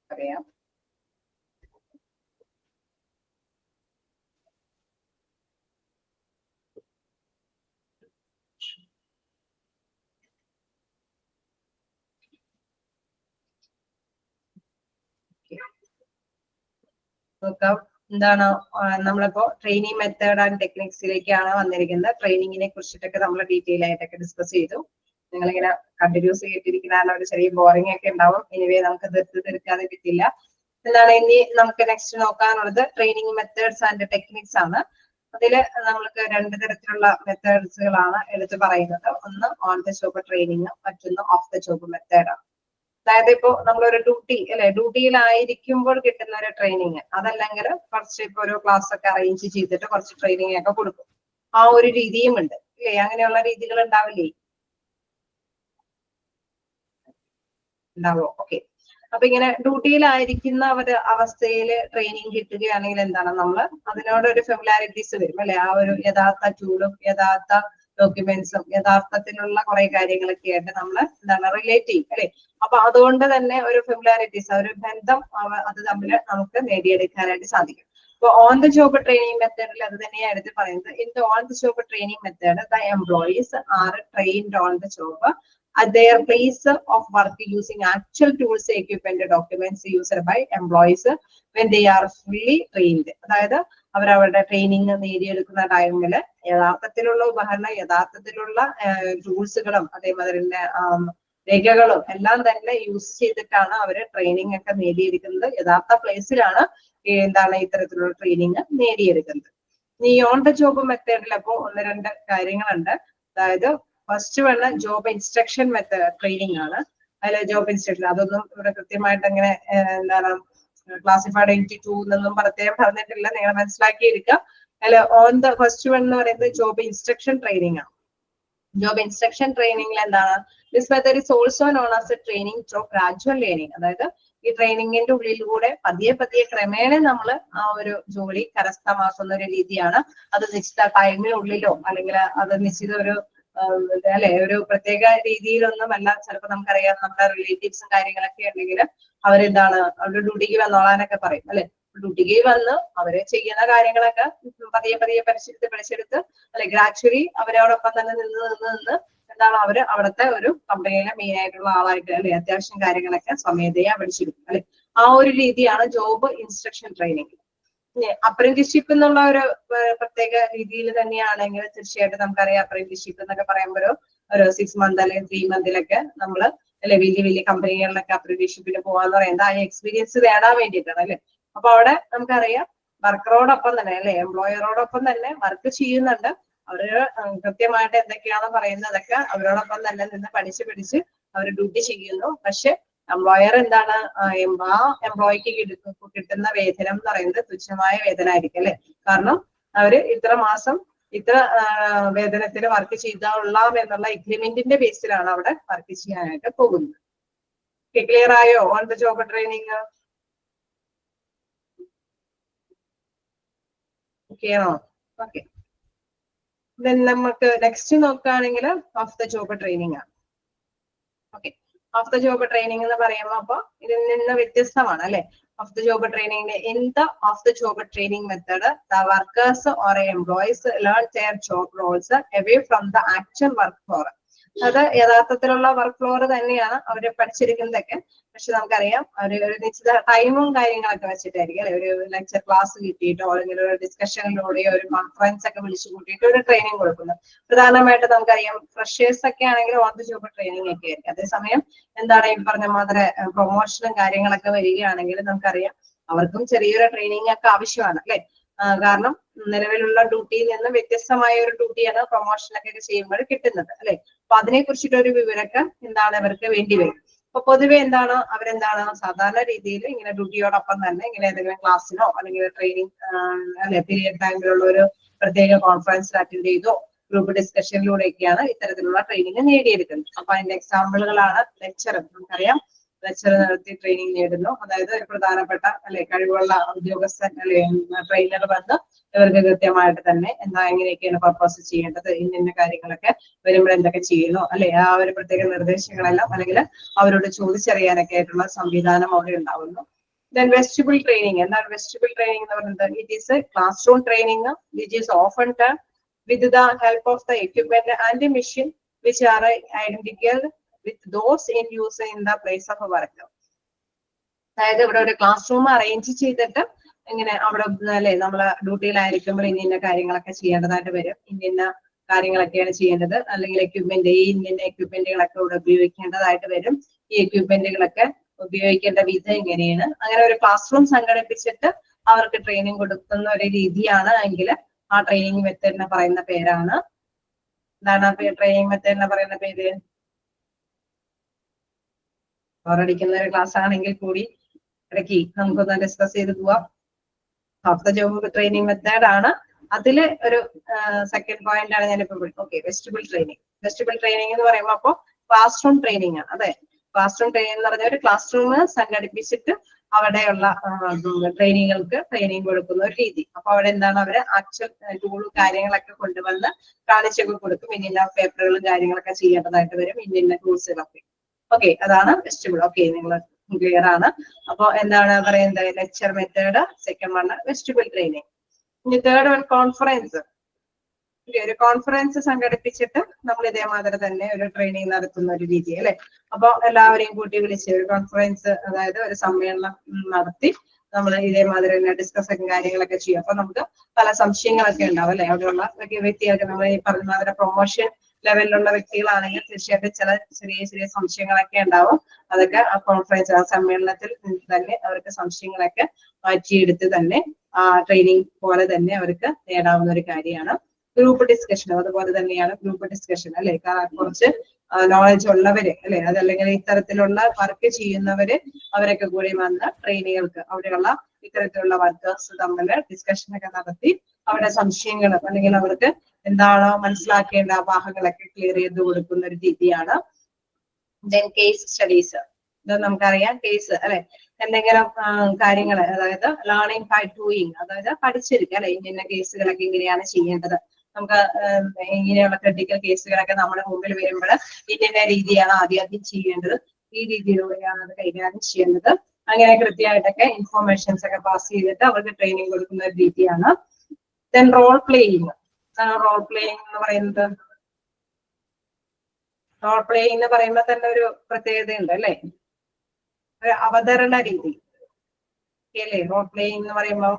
Speaker 1: പറയാം. നോക്കാം, എന്താണ് നമ്മളിപ്പോ ട്രെയിനിങ് മെത്തേഡ് ആൻഡ് ടെക്നിക്സിലേക്കാണ് വന്നിരിക്കുന്നത്. ട്രെയിനിങ്ങിനെ കുറിച്ചിട്ടൊക്കെ നമ്മൾ ഡീറ്റെയിൽ ആയിട്ടൊക്കെ ഡിസ്കസ് ചെയ്തു. നിങ്ങളിങ്ങനെ കണ്ടിന്യൂസ് ചെയ്തിരിക്കുന്ന ഒരു ചെറിയ ബോറിംഗ് ഒക്കെ ഉണ്ടാവും. എനിവേ നമുക്ക് തീർക്കാതെ പറ്റില്ല. എന്താണ് ഇനി നമുക്ക് നെക്സ്റ്റ് നോക്കാനുള്ളത് ട്രെയിനിങ് മെത്തേഡ്സ് ആൻഡ് ടെക്നിക്സ് ആണ്. അതിൽ നമ്മൾക്ക് രണ്ട് തരത്തിലുള്ള മെത്തേഡ്സുകളാണ് എടുത്ത് പറയുന്നത്. ഒന്ന് ഓൺ ദ ജോബ് ട്രെയിനിങ്, മറ്റൊന്ന് ഓഫ് ദ ജോബ് മെത്തേഡാണ്. അതായത് ഇപ്പോ നമ്മളൊരു ഡ്യൂട്ടിയിലായിരിക്കുമ്പോൾ കിട്ടുന്ന ഒരു ട്രെയിനിങ്, അതല്ലെങ്കിൽ കുറച്ച് ഇപ്പൊ ഒരു ക്ലാസ് ഒക്കെ അറേഞ്ച് ചെയ്തിട്ട് കുറച്ച് ട്രെയിനിങ് ഒക്കെ കൊടുക്കും. ആ ഒരു രീതിയും ഉണ്ട് അല്ലേ? അങ്ങനെയുള്ള രീതികൾ ഉണ്ടാവില്ലേ? ഉണ്ടാവോ? ഓക്കെ. അപ്പൊ ഇങ്ങനെ ഡ്യൂട്ടിയിലായിരിക്കുന്ന ഒരു അവസ്ഥയിൽ ട്രെയിനിങ് കിട്ടുകയാണെങ്കിൽ എന്താണ്, നമ്മൾ അതിനോടൊരു ഫെമിലാരിറ്റീസ് വരും അല്ലെ? ആ ഒരു യഥാർത്ഥ ടൂളും യഥാർത്ഥ ഡോക്യുമെന്റ്സും യഥാർത്ഥത്തിലുള്ള കുറെ കാര്യങ്ങളൊക്കെ ആയിട്ട് നമ്മൾ എന്താണ് റിലേറ്റ് ചെയ്യും അല്ലെ? അപ്പൊ അതുകൊണ്ട് തന്നെ ഒരു ഫെമിലാരിറ്റീസ്, ഒരു ബന്ധം അത് തമ്മിൽ നമുക്ക് നേടിയെടുക്കാനായിട്ട് സാധിക്കും. അപ്പൊ ഓൺ ദ ജോബ് ട്രെയിനിങ് മെത്തേഡിൽ അത് തന്നെയാണ് എടുത്ത് പറയുന്നത്. In the on the job training method the employees R trained on the job at their place of work using actual tools, equipment, documents used by employees when they are fully trained. അതായത് അവരവരുടെ training നേടിയെടുക്കുന്ന ടൈമിൽ യഥാർത്ഥത്തിലുള്ള ഉപകരണം, യഥാർത്ഥത്തിലുള്ള ടൂൾസുകളും അതേമാതിരി തന്നെ രേഖകളും എല്ലാം തന്നെ യൂസ് ചെയ്തിട്ടാണ് അവര് ട്രെയിനിങ് ഒക്കെ നേടിയെടുക്കുന്നത്. യഥാർത്ഥ പ്ലേസിലാണ് എന്താണ് ഇത്തരത്തിലുള്ള ട്രെയിനിങ് നേടിയെടുക്കുന്നത്. ഈ ഓൺ ദ ജോബ് മെത്തേഡിൽ അപ്പോൾ 1-2 കാര്യങ്ങളുണ്ട്. അതായത് first one job instruction method training ആണ്. അതിൽ ജോബ് ഇൻസ്ട്രക്ഷൻ അതൊന്നും ഇവിടെ കൃത്യമായിട്ട് അങ്ങനെ എന്താണ് ക്ലാസിഫൈഡ് എൻറ്റി 2 എന്നൊന്നും പ്രത്യേകം പറഞ്ഞിട്ടില്ല, നിങ്ങൾ മനസ്സിലാക്കിയിരിക്കുക. അതിൽ ഓൺ ദ ഫസ്റ്റ് വൺ എന്ന് പറയുന്നത് ജോബ് ഇൻസ്ട്രക്ഷൻ ട്രെയിനിങ് ആണ്. ജോബ് ഇൻസ്ട്രക്ഷൻ ട്രെയിനിങ്ങിൽ എന്താണ്, this method is also known as A training through gradual learning. അതായത് ഈ ട്രെയിനിങ്ങിന്റെ ഉള്ളിലൂടെ പതിയെ പതിയെ ക്രമേണ നമ്മൾ ആ ഒരു ജോലി കരസ്ഥമാക്കുന്ന ഒരു രീതിയാണ്. അത് നിശ്ചിത ടൈമിനുള്ളിലോ അല്ലെങ്കിൽ അത് നിശ്ചിത ഒരു അല്ലെ ഒരു പ്രത്യേക രീതിയിലൊന്നുമല്ല. ചിലപ്പോൾ നമുക്കറിയാം നമ്മുടെ റിലേറ്റീവ്സും കാര്യങ്ങളൊക്കെ ഉണ്ടെങ്കിൽ അവരെന്താണ് അവരുടെ ഡ്യൂട്ടിക്ക് വന്നോളാനൊക്കെ പറയും അല്ലെ. ഡ്യൂട്ടിക്ക് വന്ന് അവര് ചെയ്യുന്ന കാര്യങ്ങളൊക്കെ പതിയെ പതിയെ പഠിച്ചെടുത്ത് അല്ലെ ഗ്രാജുവലി അവരോടൊപ്പം തന്നെ നിന്ന് എന്താണ് അവര് അവിടുത്തെ ഒരു കമ്പനിയിലെ മെയിൻ ആയിട്ടുള്ള ആളായിട്ട് അല്ലെ അത്യാവശ്യം കാര്യങ്ങളൊക്കെ സ്വമേധയാ പഠിച്ചെടുക്കും അല്ലെ. ആ ഒരു രീതിയാണ് ജോബ് ഇൻസ്ട്രക്ഷൻ ട്രെയിനിങ്. അപ്രന്റീസ്ഷിപ്പ് എന്നുള്ള ഒരു പ്രത്യേക രീതിയിൽ തന്നെയാണെങ്കിൽ തീർച്ചയായിട്ടും നമുക്കറിയാം അപ്രന്റീസ്ഷിപ്പ് എന്നൊക്കെ പറയുമ്പോൾ ഒരു 6 മന്ത് അല്ലെങ്കിൽ 3 മന്തിലൊക്കെ നമ്മള് അല്ലെ വലിയ വലിയ കമ്പനികളിലൊക്കെ അപ്രന്റീസ്ഷിപ്പിന് പോകാന്ന് പറയുന്നത് ആ എക്സ്പീരിയൻസ് നേടാൻ വേണ്ടിയിട്ടാണ് അല്ലെ. അപ്പൊ അവിടെ നമുക്കറിയാം വർക്കറോടൊപ്പം തന്നെ അല്ലെ എംപ്ലോയറോടൊപ്പം തന്നെ വർക്ക് ചെയ്യുന്നുണ്ട്. അവര് കൃത്യമായിട്ട് എന്തൊക്കെയാണോ പറയുന്നത് അതൊക്കെ അവരോടൊപ്പം തന്നെ നിന്ന് പഠിച്ച് അവർ ഡ്യൂട്ടി ചെയ്യുന്നു. പക്ഷെ എംപ്ലോയർ എന്താണ് ആ എംപ്ലോയിക്ക് കിട്ടുന്ന വേതനം എന്ന് പറയുന്നത് തുച്ഛമായ വേതനമായിരിക്കും അല്ലെ. കാരണം അവര് ഇത്ര മാസം ഇത്ര വേതനത്തിന് വർക്ക് ചെയ്തോളാം എന്നുള്ള എഗ്രിമെന്റിന്റെ ബേസിലാണ് അവിടെ വർക്ക് ചെയ്യാനായിട്ട് പോകുന്നത്. ക്ലിയർ ആയോ ഓൺ ദ ജോബ് ട്രെയിനിങ്? ഓക്കെയാണോ? ഓക്കെ. ദെൻ നമുക്ക് നെക്സ്റ്റ് നോക്കുകയാണെങ്കിൽ ഓഫ് ദ ജോബ് ട്രെയിനിങ് ആണ്. Okay, off the job training എന്ന് പറയുമ്പോൾ അപ്പൊ ഇതിൽ നിന്ന് വ്യത്യസ്തമാണ് അല്ലെ. ഓഫ് ദ ജോബ് ട്രെയിനിങ്ങിന്റെ in the off the job training method the workers or employees learn their job roles away from the actual work floor. അത് യഥാർത്ഥത്തിലുള്ള വർക്ക് ഫ്ലോർ തന്നെയാണ് അവര് പഠിച്ചിരിക്കുന്നതൊക്കെ. പക്ഷെ നമുക്കറിയാം അവര് ഒരു നിശ്ചിത ടൈമും കാര്യങ്ങളൊക്കെ വെച്ചിട്ടായിരിക്കും അല്ലെ ഒരു ലെക്ചർ ക്ലാസ് കിട്ടിയിട്ടോ അല്ലെങ്കിൽ ഒരു ഡിസ്കഷനിലൂടെയോ ഒരു കോൺഫറൻസ് ഒക്കെ വിളിച്ചു കൂട്ടിയിട്ട് ഒരു ട്രെയിനിങ് കൊടുക്കുന്നത്. പ്രധാനമായിട്ട് നമുക്കറിയാം ഫ്രഷേഴ്സ് ഒക്കെ ആണെങ്കിൽ ഓൺ ദ ജോബ് ട്രെയിനിങ് ഒക്കെ ആയിരിക്കും. അതേസമയം എന്താണ് ഈ പറഞ്ഞ മാതിരി പ്രൊമോഷനും കാര്യങ്ങളൊക്കെ വരികയാണെങ്കിൽ നമുക്കറിയാം അവർക്കും ചെറിയൊരു ട്രെയിനിങ് ഒക്കെ ആവശ്യമാണ് അല്ലെ. കാരണം നിലവിലുള്ള ഡ്യൂട്ടിയിൽ നിന്ന് വ്യത്യസ്തമായ ഒരു ഡ്യൂട്ടിയാണ് പ്രൊമോഷനൊക്കെ ചെയ്യുമ്പോൾ കിട്ടുന്നത് അല്ലെ. അപ്പൊ അതിനെ കുറിച്ചിട്ടൊരു വിവരമൊക്കെ എന്താണ് അവർക്ക് വേണ്ടി വരും. അപ്പൊ പൊതുവെ എന്താണ് അവരെന്താണ് സാധാരണ രീതിയിൽ ഇങ്ങനെ ഡ്യൂട്ടിയോടൊപ്പം തന്നെ ഇങ്ങനെ ഏതെങ്കിലും ക്ലാസ്സിനോ അല്ലെങ്കിൽ ട്രെയിനിങ് അല്ലെ പീരിയഡ് ടൈമിലുള്ള ഒരു പ്രത്യേക കോൺഫറൻസിൽ അറ്റൻഡ് ചെയ്തോ ഗ്രൂപ്പ് ഡിസ്കഷനിലൂടെയൊക്കെയാണ് ഇത്തരത്തിലുള്ള ട്രെയിനിങ് നേടിയെടുക്കുന്നത്. അപ്പൊ അതിന്റെ എക്സാമ്പിളുകളാണ് ലെക്ചർ. നമുക്കറിയാം ലെക്ചർ നടത്തി ട്രെയിനിങ് നേടുന്നു. അതായത് ഒരു പ്രധാനപ്പെട്ട അല്ലെ കഴിവുള്ള ഉദ്യോഗസ്ഥൻ അല്ലെ ട്രെയിനർ വന്ന് ഇവർക്ക് കൃത്യമായിട്ട് തന്നെ എന്താ എങ്ങനെയൊക്കെയാണ് പർപ്പസ് ചെയ്യേണ്ടത് ഇന്ന കാര്യങ്ങളൊക്കെ വരുമ്പോൾ എന്തൊക്കെ ചെയ്യുന്നു അല്ലെ ആ ഒരു പ്രത്യേക നിർദ്ദേശങ്ങളെല്ലാം അല്ലെങ്കിൽ അവരോട് ചോദിച്ചറിയാനൊക്കെ ആയിട്ടുള്ള സംവിധാനം അവിടെ ഉണ്ടാവുന്നു. Then vestibule training. എന്താണ് വെസ്റ്റിബിൾ ട്രെയിനിങ് എന്ന് പറയുന്നത്? It is class room training which is often done with the help of the equipment and the machine which are identical with those in use in the place of work. അതായത് ഇവിടെ ഒരു class room arrange ചെയ്തിട്ട് ഇങ്ങനെ അവിടെ അല്ലെ നമ്മള് ഡ്യൂട്ടിയിലായിരിക്കുമ്പോൾ ഇന്ന കാര്യങ്ങളൊക്കെ ചെയ്യേണ്ടതായിട്ട് വരും. ഇന്ന കാര്യങ്ങളൊക്കെയാണ് ചെയ്യേണ്ടത്. അല്ലെങ്കിൽ എക്യുപ്മെന്റ് ഇന്ന എക്യുപ്മെന്റുകളൊക്കെ ഇവിടെ ഉപയോഗിക്കേണ്ടതായിട്ട് വരും. ഈ എക്യുപ്മെന്റുകളൊക്കെ ഉപയോഗിക്കേണ്ട വിധം എങ്ങനെയാണ്. അങ്ങനെ ഒരു ക്ലാസ് റൂം സംഘടിപ്പിച്ചിട്ട് അവർക്ക് ട്രെയിനിങ് കൊടുക്കുന്ന ഒരു രീതിയാണ് എങ്കിൽ ആ ട്രെയിനിങ് മെത്തേഡിനെ പറയുന്ന പേരാണ് എന്താണ് ട്രെയിനിങ് മെത്തേഡിനെ പറയുന്ന പേര്? ബോറടിക്കുന്ന ഒരു ക്ലാസ് ആണെങ്കിൽ കൂടി ഇടയ്ക്ക് നമുക്കൊന്ന് ഡിസ്കസ് ചെയ്ത് പോവാം. Of the job training method ആണ്. അതില് ഒരു സെക്കൻഡ് പോയിന്റ് ആണ് ഞാനിപ്പോ okay vestibule training. Vestibule training എന്ന് പറയുമ്പോൾ അപ്പൊ ക്ലാസ് റൂം ട്രെയിനിങ് ആണ്. അതെ, ക്ലാസ് റൂം ട്രെയിനിങ് എന്ന് പറഞ്ഞ ഒരു ക്ലാസ് റൂം സംഘടിപ്പിച്ചിട്ട് അവിടെയുള്ള ട്രെയിനിങ്ങൾക്ക് ട്രെയിനിങ് കൊടുക്കുന്ന ഒരു രീതി. അപ്പൊ അവിടെ എന്താണ് അവര് ആക്ച്വൽ ടൂളും കാര്യങ്ങളൊക്കെ കൊണ്ടുവന്ന് കാണിച്ചൊക്കെ കൊടുക്കും. ഇന്ന പേപ്പറുകളും കാര്യങ്ങളൊക്കെ ചെയ്യേണ്ടതായിട്ട് വരും. ഇന്ന ടൂൾസുകളൊക്കെ. ഓക്കെ, അതാണ് വെസ്റ്റിബിൾ. ഓക്കെ, നിങ്ങൾ ക്ലിയർ ആണ്. അപ്പൊ എന്താണ് പറയുന്നത്? Lecture method second one vestibule training. ഇനി തേർഡ് വൺ കോൺഫറൻസ്. ഒരു കോൺഫറൻസ് സംഘടിപ്പിച്ചിട്ട് നമ്മൾ ഇതേമാതിരി തന്നെ ഒരു ട്രെയിനിങ് നടത്തുന്ന ഒരു രീതി അല്ലെ. അപ്പൊ എല്ലാവരെയും കൂട്ടി വിളിച്ച് ഒരു കോൺഫറൻസ് അതായത് ഒരു സമ്മേളനം നടത്തി നമ്മൾ ഇതേമാതിരി തന്നെ ഡിസ്കസും കാര്യങ്ങളൊക്കെ ചെയ്യും. അപ്പൊ നമുക്ക് പല സംശയങ്ങളൊക്കെ ഉണ്ടാവും അല്ലെ. അവിടെയുള്ള വ്യക്തികൾക്ക് നമ്മൾ ഈ പറഞ്ഞ മാതിരി പ്രൊമോഷൻ ലെവലിലുള്ള വ്യക്തികളാണെങ്കിൽ തീർച്ചയായിട്ടും ചില ചെറിയ ചെറിയ സംശയങ്ങളൊക്കെ ഉണ്ടാവും. അതൊക്കെ ആ കോൺഫറൻസ് ആ സമ്മേളനത്തിൽ തന്നെ അവർക്ക് സംശയങ്ങളൊക്കെ മാറ്റിയെടുത്ത് തന്നെ ട്രെയിനിങ് പോലെ തന്നെ അവർക്ക് നേടാവുന്ന ഒരു കാര്യമാണ്. ഗ്രൂപ്പ് ഡിസ്കഷൻ അതുപോലെ തന്നെയാണ് ഗ്രൂപ്പ് ഡിസ്കഷൻ അല്ലെ. കുറച്ച് നോളജ് ഉള്ളവര് അല്ലെ, അതല്ലെങ്കിൽ ഇത്തരത്തിലുള്ള വർക്ക് ചെയ്യുന്നവര് അവരൊക്കെ കൂടി വന്ന് ട്രെയിനികൾക്ക് അവിടെയുള്ള ഇത്തരത്തിലുള്ള വർക്കേഴ്സ് തമ്മിൽ ഡിസ്കഷൻ ഒക്കെ നടത്തി അവരുടെ സംശയങ്ങൾ അല്ലെങ്കിൽ അവർക്ക് എന്താണോ മനസ്സിലാക്കേണ്ട ഭാഗങ്ങളൊക്കെ ക്ലിയർ ചെയ്ത് കൊടുക്കുന്ന ഒരു രീതിയാണ്. ദെൻ കേസ് സ്റ്റഡീസ്, ഇത് നമുക്കറിയാം കേസ് അല്ലെ, എന്തെങ്കിലും കാര്യങ്ങൾ, അതായത് ലേണിംഗ് ബൈ ഡൂയിങ്, അതായത് പഠിച്ചെടുക്കുക അല്ലെ, ഇന്ന കേസുകളൊക്കെ ഇങ്ങനെയാണ് ചെയ്യേണ്ടത്. നമുക്ക് ഇങ്ങനെയുള്ള ക്രിട്ടിക്കൽ കേസുകളൊക്കെ നമ്മുടെ മുമ്പിൽ വരുമ്പോൾ ഇന്ന രീതിയാണ് ആദ്യം ചെയ്യേണ്ടത്, ഈ രീതിയിലൂടെയാണ് അത് കൈകാര്യം ചെയ്യേണ്ടത്. അങ്ങനെ കൃത്യമായിട്ടൊക്കെ ഇൻഫോർമേഷൻസ് ഒക്കെ പാസ് ചെയ്തിട്ട് അവർക്ക് ട്രെയിനിങ് കൊടുക്കുന്ന ഒരു രീതിയാണ്. Then role playing. Role playing എന്ന് പറയുന്നത്, റോൾ പ്ലേയിങ് എന്ന് പറയുമ്പോൾ തന്നെ ഒരു പ്രത്യേകതയുണ്ട് അല്ലെ, ഒരു അവതരണ രീതി അല്ലേ റോൾ പ്ലേയിങ് എന്ന് പറയുമ്പോൾ.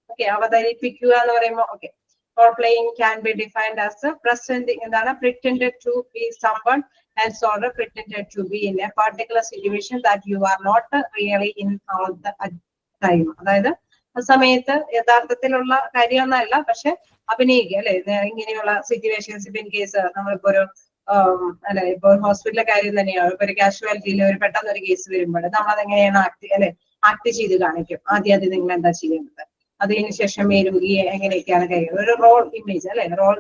Speaker 1: ഓക്കെ, അവതരിപ്പിക്കുക എന്ന് പറയുമ്പോൾ okay. Role playing can be defined as presenting, pretended to be someone else or pretended to be in a particular situation that you are not really in all the time. അതായത് ആ സമയത്ത് യഥാർത്ഥത്തിലുള്ള കാര്യമൊന്നല്ല, പക്ഷെ അഭിനയിക്കുക അല്ലെ. ഇങ്ങനെയുള്ള സിറ്റുവേഷൻസ് ഇപ്പൊ in case നമ്മളിപ്പോ ഒരു അല്ലെ, ഇപ്പൊ ഹോസ്പിറ്റലിലെ കാര്യം തന്നെയാണ്. ഇപ്പൊ ഒരു കാഷ്വാലിറ്റിയിൽ ഒരു പെട്ടെന്ന് ഒരു കേസ് വരുമ്പോൾ നമ്മളതെങ്ങനെയാണ് ആക്ട് ചെയ്ത് കാണിക്കും. ആദ്യം നിങ്ങൾ എന്താ ചെയ്യേണ്ടത്, അതിനുശേഷം മേലുകയെ എങ്ങനെയൊക്കെയാണ് കഴിയുന്നത്, ഒരു റോൾ ഇമേജ് അല്ലെ, റോൾ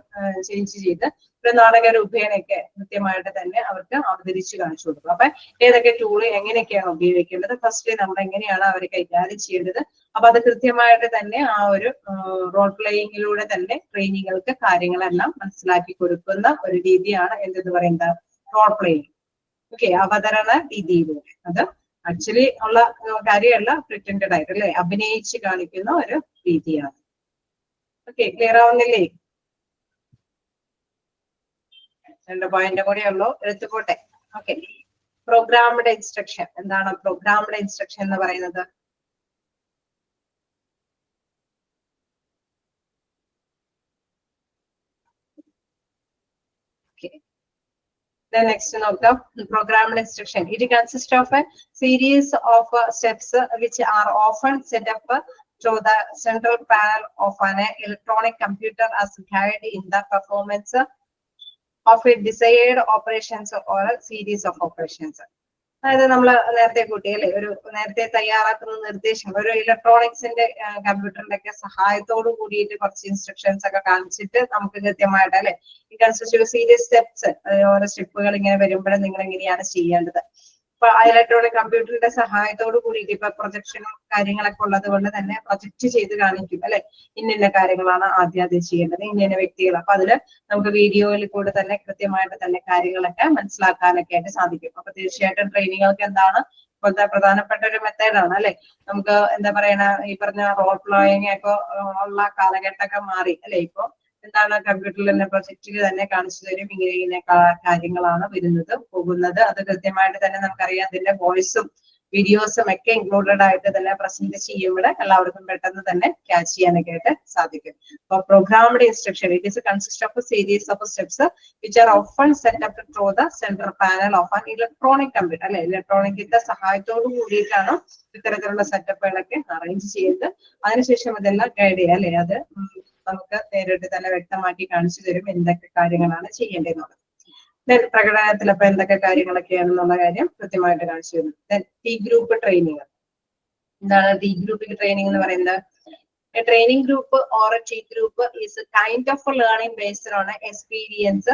Speaker 1: ചേഞ്ച് ചെയ്ത് ഒരു നാടക രൂപേണയൊക്കെ കൃത്യമായിട്ട് തന്നെ അവർക്ക് അവതരിച്ച് കാണിച്ചു കൊടുക്കും. അപ്പൊ ഏതൊക്കെ ടൂള് എങ്ങനെയൊക്കെയാണ് ഉപയോഗിക്കേണ്ടത്, ഫസ്റ്റ് നമ്മൾ എങ്ങനെയാണ് അവരെ കൈകാര്യം ചെയ്യേണ്ടത്, അപ്പൊ അത് കൃത്യമായിട്ട് തന്നെ ആ ഒരു റോൾ പ്ലേയിങ്ങിലൂടെ തന്നെ ട്രെയിനികൾക്ക് കാര്യങ്ങളെല്ലാം മനസ്സിലാക്കി കൊടുക്കുന്ന ഒരു രീതിയാണ് എന്തെന്ന് പറയുന്നത്, റോൾ പ്ലേയിങ്. ഓക്കെ, അവതരണ രീതിയിലൂടെ. അത് ആക്ച്വലി ഉള്ള കാര്യമല്ല, പ്രിറ്റൻഡഡ് ആയിട്ട് അല്ലെ, അഭിനയിച്ച് കാണിക്കുന്ന ഒരു രീതിയാണ്. Okay, clear ആവുന്നില്ലേ? 2 പോയിന്റ് കൂടെ ഉള്ളൂ, എടുത്തുപോട്ടെ. Okay, programmed instruction. എന്താണ് പ്രോഗ്രാംഡ് ഇൻസ്ട്രക്ഷൻ എന്ന് പറയുന്നത്? Then next നോക്കാം, programmed instruction. It consists of a series of steps which are often set up through the central panel of an electronic computer as guide in the performance of a desired operations or a series of operations. അതായത് നമ്മൾ നേരത്തെ കൂട്ടിയല്ലേ, ഒരു നേരത്തെ തയ്യാറാക്കുന്ന നിർദ്ദേശങ്ങൾ ഒരു ഇലക്ട്രോണിക്സിന്റെ കമ്പ്യൂട്ടറിന്റെ ഒക്കെ സഹായത്തോട് കൂടിയിട്ട് കുറച്ച് ഇൻസ്ട്രക്ഷൻസ് ഒക്കെ കാണിച്ചിട്ട് നമുക്ക് കൃത്യമായിട്ട് അല്ലെ, ഈ കൺസിസ്റ്റ് സീരീസ് സ്റ്റെപ്സ്, ഓരോ സ്റ്റെപ്പുകൾ ഇങ്ങനെ വരുമ്പോഴും നിങ്ങൾ എങ്ങനെയാണ് ചെയ്യേണ്ടത്. ഇപ്പൊ ഇലക്ട്രോണിക് കമ്പ്യൂട്ടറിന്റെ സഹായത്തോട് കൂടിയിട്ട് ഇപ്പൊ പ്രൊജക്ഷനും കാര്യങ്ങളൊക്കെ ഉള്ളത് കൊണ്ട് തന്നെ പ്രൊജക്ട് ചെയ്ത് കാണിക്കും അല്ലെ, ഇന്ന കാര്യങ്ങളാണ് ആദ്യം ചെയ്യേണ്ടത്, ഇന്ന വ്യക്തികൾ. അപ്പൊ അതില് നമുക്ക് വീഡിയോയിൽ കൂടെ തന്നെ കൃത്യമായിട്ട് തന്നെ കാര്യങ്ങളൊക്കെ മനസ്സിലാക്കാനൊക്കെ ആയിട്ട് സാധിക്കും. അപ്പൊ തീർച്ചയായിട്ടും ട്രെയിനിങ്ങൾക്ക് എന്താണ് ഇപ്പോഴത്തെ പ്രധാനപ്പെട്ട ഒരു മെത്തേഡാണ് അല്ലെ. നമുക്ക് എന്താ പറയണ, ഈ പറഞ്ഞ റോൾ പ്ലേയിങ് ഒക്കെ ഉള്ള കാലഘട്ടമൊക്കെ മാറി അല്ലെ. ഇപ്പൊ എന്താണ് കമ്പ്യൂട്ടറിൽ തന്നെ പ്രൊജക്റ്റിൽ തന്നെ കാണിച്ചു തരും, ഇങ്ങനെ കാര്യങ്ങളാണ് വരുന്നത് പോകുന്നത്. അത് കൃത്യമായിട്ട് തന്നെ നമുക്കറിയാം, അതിന്റെ വോയിസും വീഡിയോസും ഒക്കെ ഇൻക്ലൂഡഡ് ആയിട്ട് തന്നെ പ്രസന്റ് ചെയ്യുമ്പോൾ എല്ലാവർക്കും പെട്ടെന്ന് തന്നെ ക്യാച്ച് ചെയ്യാനൊക്കെ ആയിട്ട് സാധിക്കും. അപ്പൊ programmed instruction, it is consist of series of steps which are often set up through the central panel of an electronic computer അല്ലെ. ഇലക്ട്രോണിക്കിന്റെ സഹായത്തോട് കൂടിയിട്ടാണ് ഇത്തരത്തിലുള്ള സെറ്റപ്പുകളൊക്കെ അറേഞ്ച് ചെയ്ത് അതിനുശേഷം ഇതെല്ലാം ഗൈഡ് ചെയ്യുക അല്ലെ. അത് നമുക്ക് നേരിട്ട് തന്നെ വ്യക്തമാക്കി കാണിച്ചു തരും എന്തൊക്കെ കാര്യങ്ങളാണ് ചെയ്യേണ്ടതെന്നുള്ളത്. ദെൻ പ്രകടനത്തിൽ അപ്പൊ എന്തൊക്കെ കാര്യങ്ങളൊക്കെയാണെന്നുള്ള കാര്യം കൃത്യമായിട്ട് കാണിച്ചു തരും. Then T group training. എന്താണ് ടി ഗ്രൂപ്പ് ട്രെയിനിങ് എന്ന് പറയുന്നത്? A training group or a T group is a kind of learning based on experience.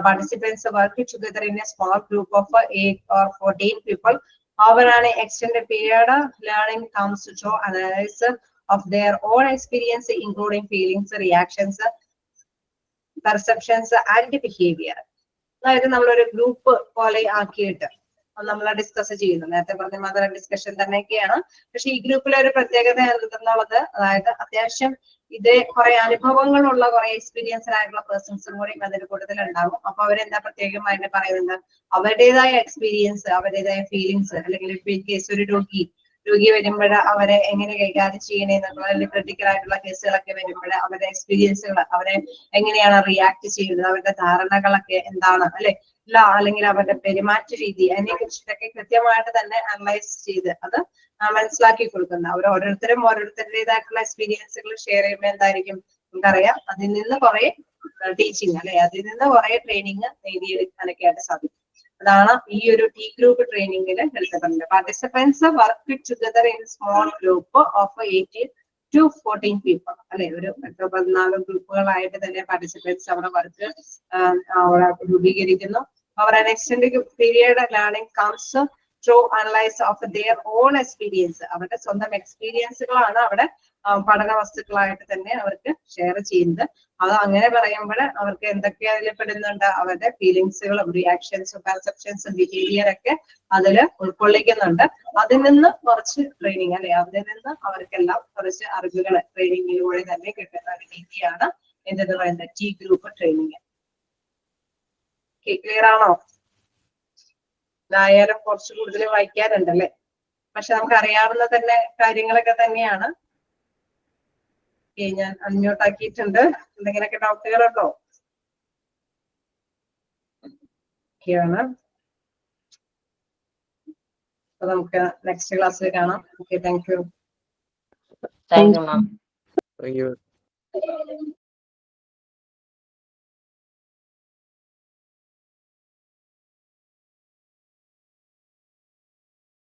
Speaker 1: Participants work together in a small group of 8 or 14 people. Over an extended period, learning comes to analysis of their own experience, including feelings, reactions, perceptions, and behavior. അതായത് നമ്മളൊരു group പോലെ ആക്കിയിട്ട് നമ്മൾ discuss ചെയ്യുന്നു. നേരത്തെ പറഞ്ഞ mother discussion തന്നെയൊക്കെയാണ്. പക്ഷെ ഈ ഗ്രൂപ്പിലെ ഒരു പ്രത്യേകത എന്തെന്നുള്ളത്, അതായത് അത്യാവശ്യം ഇതേ കുറെ അനുഭവങ്ങളുള്ള കുറെ എക്സ്പീരിയൻസ്ഡ് ആയിട്ടുള്ള പേഴ്സൺസും കൂടി അതിൽ കൂടുതൽ ഉണ്ടാകും. അപ്പൊ അവരെന്താ പ്രത്യേകമായിട്ട് പറയുന്നത്, അവരുടേതായ എക്സ്പീരിയൻസ്, അവരുടേതായ ഫീലിങ്സ്, അല്ലെങ്കിൽ ഇൻ കേസ് ഒരു രോഗി വരുമ്പോൾ അവരെ എങ്ങനെ കൈകാര്യം ചെയ്യണേ എന്നുള്ള ക്രിട്ടിക്കൽ ആയിട്ടുള്ള കേസുകളൊക്കെ വരുമ്പോൾ അവരുടെ എക്സ്പീരിയൻസുകൾ, അവരെ എങ്ങനെയാണ് റിയാക്ട് ചെയ്യുന്നത്, അവരുടെ ധാരണകളൊക്കെ എന്താണ് അല്ലെ, അല്ലെങ്കിൽ അവരുടെ പെരുമാറ്റ രീതി, അതിനെ കുറിച്ചിട്ടൊക്കെ കൃത്യമായിട്ട് തന്നെ അനലൈസ് ചെയ്ത് അത് മനസ്സിലാക്കി കൊടുക്കുന്നത്. അവർ ഓരോരുത്തരുടേതായിട്ടുള്ള എക്സ്പീരിയൻസുകൾ ഷെയർ ചെയ്യുമ്പോൾ എന്തായിരിക്കും നമുക്കറിയാം, അതിൽ നിന്ന് കുറെ ടീച്ചിങ് അല്ലെ, അതിൽ നിന്ന് കുറെ ട്രെയിനിങ് നേടിയെടുക്കാനൊക്കെ ആയിട്ട് സാധിക്കും. അതാണ് ഈ ഒരു ടി ഗ്രൂപ്പ് ട്രെയിനിങ്ങിൽ എടുത്തിട്ടുണ്ട്. Participants work together in small group of 18 to 14 people അല്ലെ, ഒരു 14 ഗ്രൂപ്പുകളായിട്ട് തന്നെ പാർട്ടിസിപ്പൻസ് അവിടെ വർക്ക് അവിടെ രൂപീകരിക്കുന്നു. അവർ an extended period learning comes through analysis of their own experience. അവരുടെ സ്വന്തം എക്സ്പീരിയൻസുകളാണ് അവിടെ പഠന വസ്തുക്കളായിട്ട് തന്നെ അവർക്ക് ഷെയർ ചെയ്യുന്നത്. അത് അങ്ങനെ പറയുമ്പോൾ അവർക്ക് എന്തൊക്കെ അതിൽ പെടുന്നുണ്ട്, അവരുടെ ഫീലിങ്സുകളും റിയാക്ഷൻസും പെർസെപ്ഷൻസും ബിഹേവിയർ ഒക്കെ അതിൽ ഉൾക്കൊള്ളിക്കുന്നുണ്ട്. അതിൽ നിന്ന് കുറച്ച് ട്രെയിനിങ് അല്ലെ, അതിൽ നിന്ന് അവർക്കെല്ലാം കുറച്ച് അറിവുകൾ ട്രെയിനിങ്ങിലൂടെ തന്നെ കിട്ടുന്ന ഒരു രീതിയാണ് എന്തെന്ന് പറയുന്നത് ടി ഗ്രൂപ്പ് ട്രെയിനിങ്. ക്ലിയർ ആണോ? ഇതായാലും കുറച്ച് കൂടുതൽ വായിക്കാറുണ്ടല്ലേ, പക്ഷെ നമുക്ക് അറിയാവുന്ന തന്നെ കാര്യങ്ങളൊക്കെ തന്നെയാണ്. ഞാൻ അൺമ്യൂട്ട് ആക്കിയിട്ടുണ്ട്. എന്തെങ്കിലുമൊക്കെ ഡൗട്ടുകളുണ്ടോ? ഓക്കെയാണ്. അപ്പൊ നമുക്ക് നെക്സ്റ്റ് ക്ലാസ്സിൽ കാണാം. Okay, thank you.
Speaker 3: Thank you ma'am.
Speaker 4: Thank you.